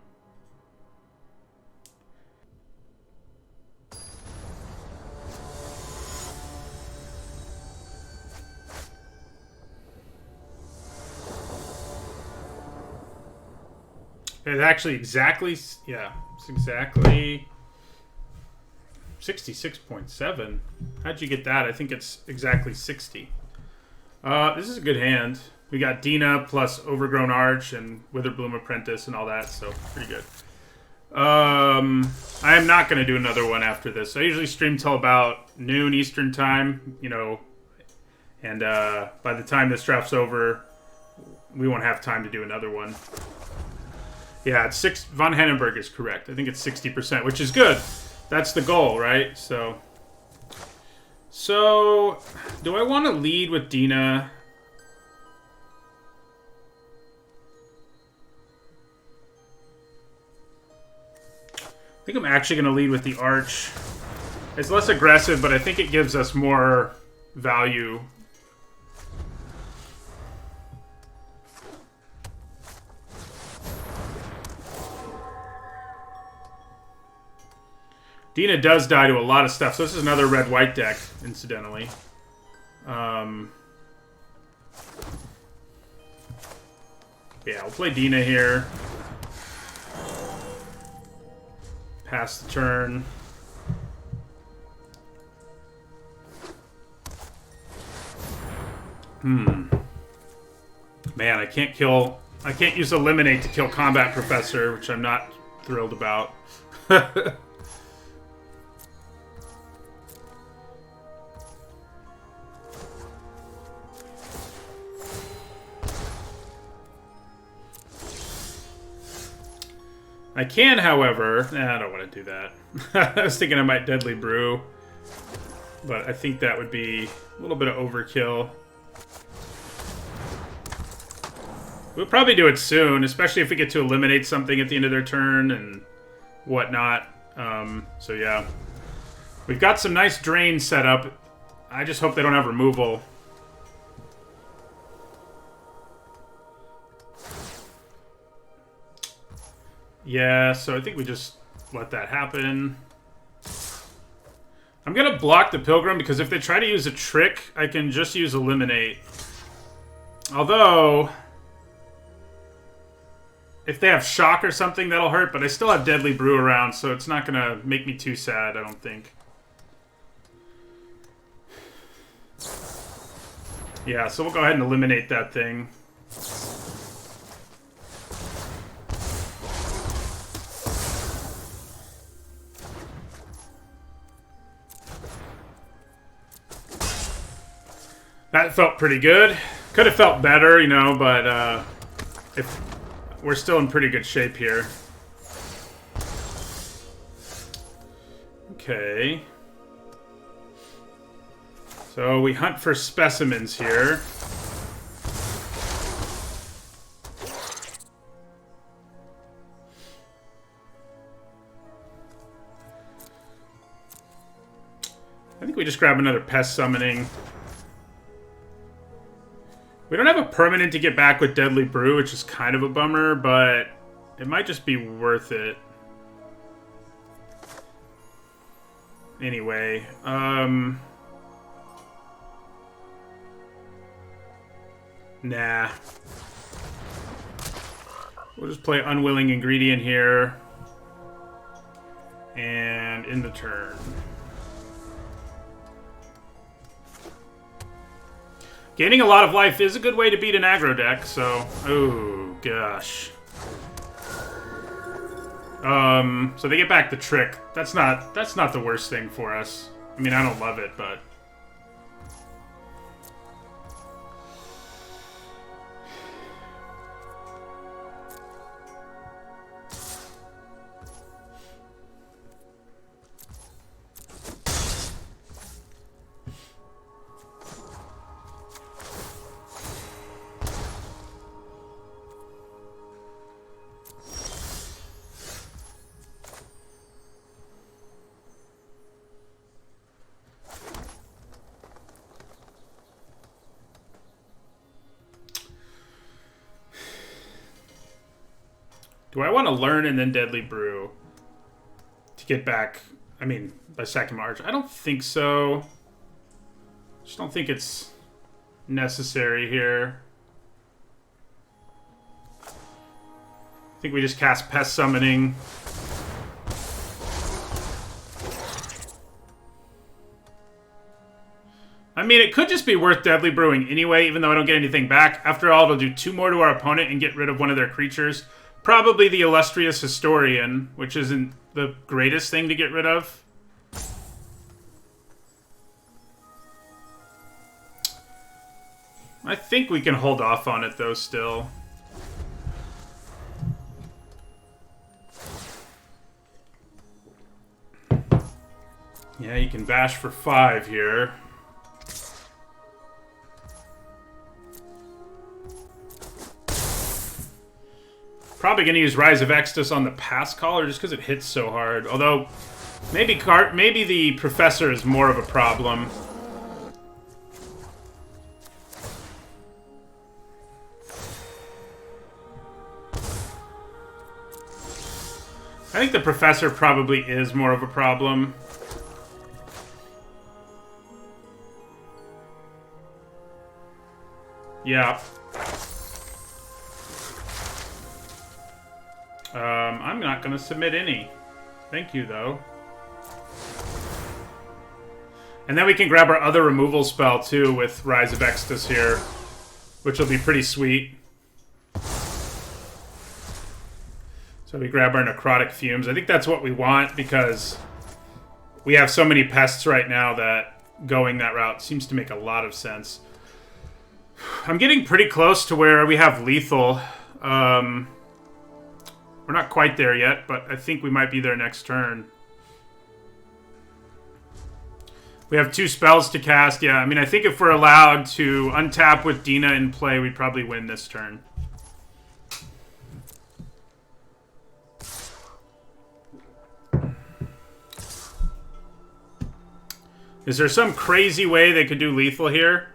It's actually exactly, yeah, it's exactly 66.7. How'd you get that? I think it's exactly 60. This is a good hand. We got Dina plus Overgrown Arch and Witherbloom Apprentice and all that, so pretty good. I am not going to do another one after this. I usually stream till about noon Eastern time, you know, and by the time this draft's over, we won't have time to do another one. Yeah, it's Von Hennenberg is correct. I think it's 60%, which is good. That's the goal, right? So do I want to lead with Dina? I think I'm actually going to lead with the Arch. It's less aggressive, but I think it gives us more value. Dina does die to a lot of stuff, so this is another red-white deck, incidentally. Yeah, we'll play Dina here. Pass the turn. Man, I can't use Eliminate to kill Combat Professor, which I'm not thrilled about. I can, however... I don't want to do that. I was thinking I might Deadly Brew. But I think that would be a little bit of overkill. We'll probably do it soon, especially if we get to eliminate something at the end of their turn and whatnot. So yeah. We've got some nice drains set up. I just hope they don't have removal. Yeah, so I think we just let that happen. I'm going to block the Pilgrim because if they try to use a trick, I can just use Eliminate. Although, if they have Shock or something, that'll hurt, but I still have Deadly Brew around, so it's not going to make me too sad, I don't think. Yeah, so we'll go ahead and eliminate that thing. That felt pretty good. Could have felt better, you know, but if we're still in pretty good shape here. Okay. So we hunt for specimens here. I think we just grab another pest summoning. We don't have a permanent to get back with Deadly Brew, which is kind of a bummer, but it might just be worth it. Anyway, nah. We'll just play Unwilling Ingredient here. And end the turn. Gaining a lot of life is a good way to beat an aggro deck, so... Oh, gosh. So they get back the trick. That's not the worst thing for us. I mean, I don't love it, but... Do I want to learn and then Deadly Brew to get back? I mean, by sacking my archer. I don't think so. Just don't think it's necessary here. I think we just cast Pest Summoning. I mean, it could just be worth Deadly Brewing anyway, even though I don't get anything back. After all, it'll do 2 more to our opponent and get rid of one of their creatures. Probably the Illustrious Historian, which isn't the greatest thing to get rid of. I think we can hold off on it, though, still. Yeah, you can bash for 5 here. Probably going to use Rise of Extus on the pass caller just because it hits so hard. Although, maybe the Professor is more of a problem. I think the Professor probably is more of a problem. Yeah. I'm not going to submit any. Thank you, though. And then we can grab our other removal spell, too, with Rise of Extus here, which will be pretty sweet. So we grab our Necrotic Fumes. I think that's what we want, because we have so many pests right now that going that route seems to make a lot of sense. I'm getting pretty close to where we have lethal. We're not quite there yet, but I think we might be there next turn. We have 2 spells to cast. Yeah, I mean, I think if we're allowed to untap with Dina in play, we'd probably win this turn. Is there some crazy way they could do lethal here?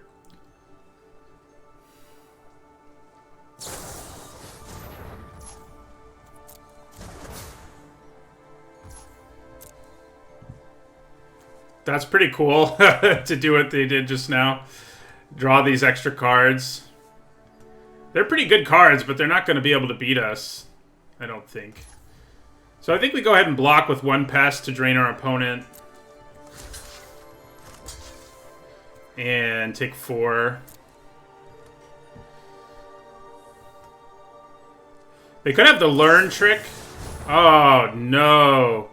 That's pretty cool to do what they did just now. Draw these extra cards. They're pretty good cards, but they're not going to be able to beat us, I don't think. So I think we go ahead and block with 1 pest to drain our opponent. And take 4. They could have the learn trick. Oh, no.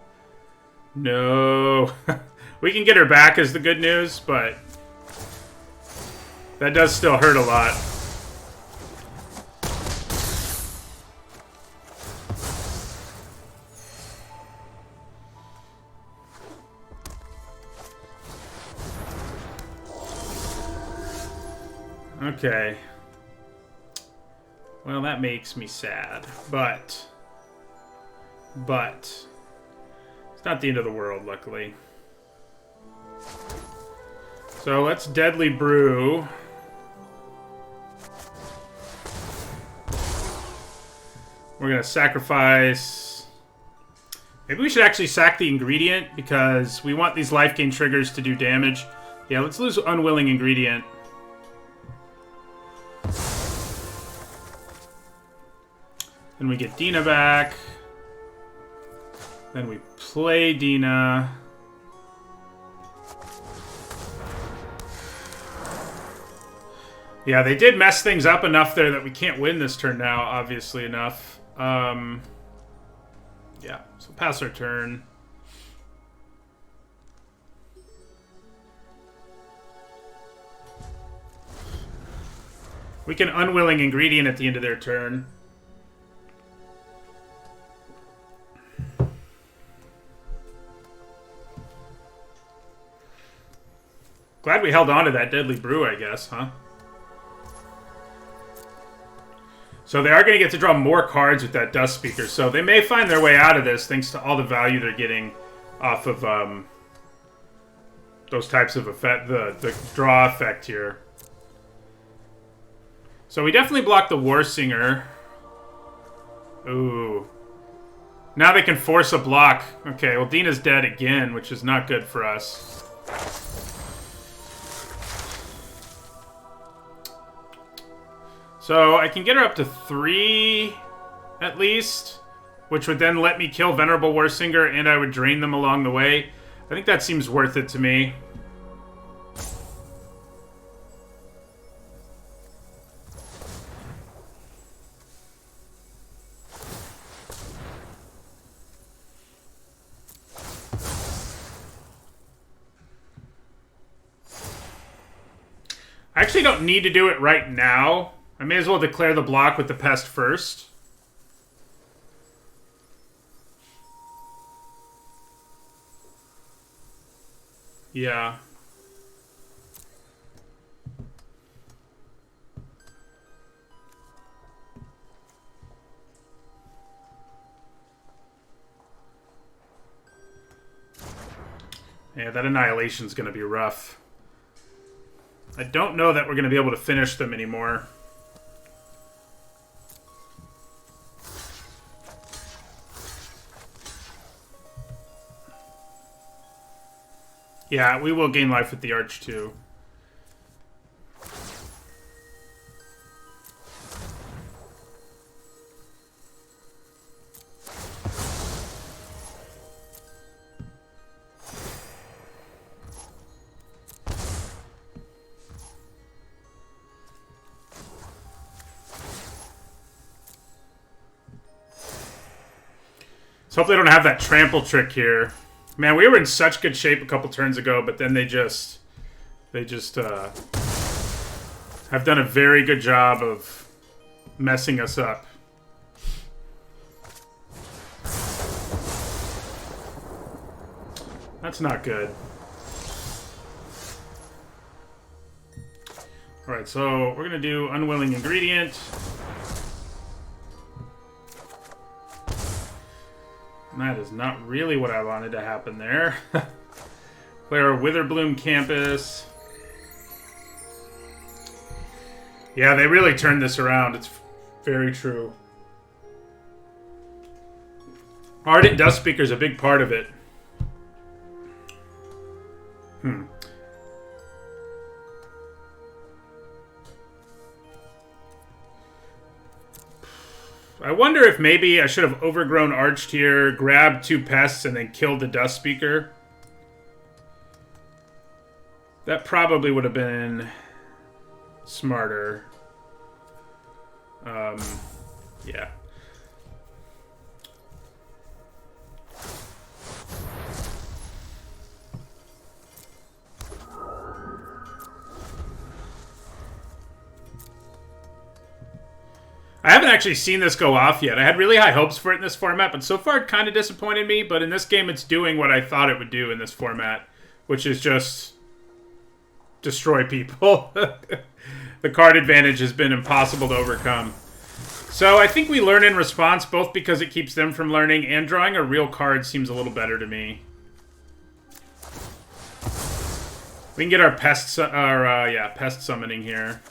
No. We can get her back is the good news, but that does still hurt a lot. Okay. Well, that makes me sad, but it's not the end of the world, luckily. So let's Deadly Brew. We're going to sacrifice... Maybe we should actually sack the ingredient because we want these life gain triggers to do damage. Yeah, let's lose Unwilling Ingredient. Then we get Dina back. Then we play Dina. Yeah, they did mess things up enough there that we can't win this turn now, obviously enough. Yeah, so pass our turn. We can Unwilling Ingredient at the end of their turn. Glad we held on to that Deadly Brew, I guess, huh? So they are going to get to draw more cards with that Dust Speaker. So they may find their way out of this thanks to all the value they're getting off of those types of effect, the draw effect here. So we definitely block the War Singer. Ooh. Now they can force a block. Okay, well, Dina's dead again, which is not good for us. So I can get her up to 3, at least, which would then let me kill Venerable Warsinger, and I would drain them along the way. I think that seems worth it to me. I actually don't need to do it right now. I may as well declare the block with the pest first. Yeah. Yeah, that Annihilation's gonna be rough. I don't know that we're going to be able to finish them anymore. Yeah, we will gain life with the Arch too. So hopefully they don't have that trample trick here. Man, we were in such good shape a couple turns ago, but then they just have done a very good job of messing us up. That's not good. Alright, so we're going to do Unwilling Ingredient. That is not really what I wanted to happen there. Clear Witherbloom Campus. Yeah, they really turned this around. It's very true. Ardent Dustspeaker is a big part of it. I wonder if maybe I should have Overgrown Arched here, grabbed 2 pests, and then killed the Dustspeaker. That probably would have been smarter. Yeah. I haven't actually seen this go off yet. I had really high hopes for it in this format, but so far it kind of disappointed me. But in this game, it's doing what I thought it would do in this format, which is just destroy people. The card advantage has been impossible to overcome. So I think we learn in response, both because it keeps them from learning, and drawing a real card seems a little better to me. We can get our pest summoning here.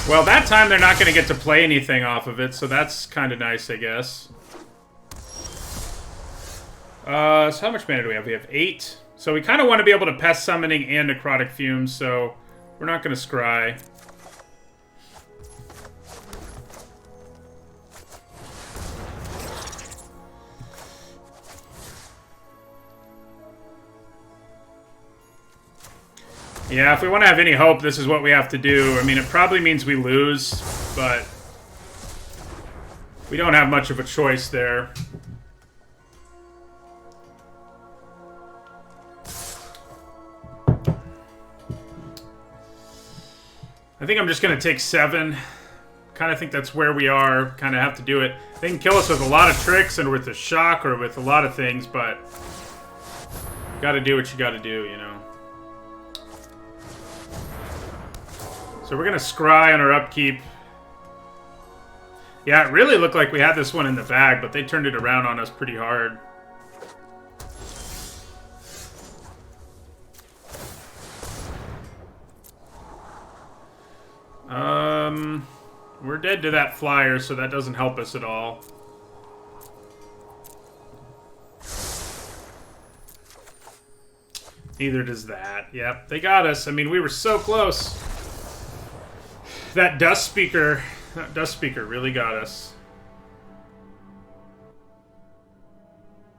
Well, that time they're not going to get to play anything off of it, so that's kind of nice, I guess. So how much mana do we have? We have 8. So we kind of want to be able to Pest Summoning and Necrotic Fumes, so we're not going to scry. Yeah, if we want to have any hope, this is what we have to do. I mean, it probably means we lose, but we don't have much of a choice there. I think I'm just going to take 7. Kind of think that's where we are. Kind of have to do it. They can kill us with a lot of tricks and with a shock or with a lot of things, but you got to do what you got to do, you know. So we're going to scry on our upkeep. Yeah, it really looked like we had this one in the bag, but they turned it around on us pretty hard. We're dead to that flyer, so that doesn't help us at all. Neither does that. Yep, they got us. I mean, we were so close. That dust speaker really got us.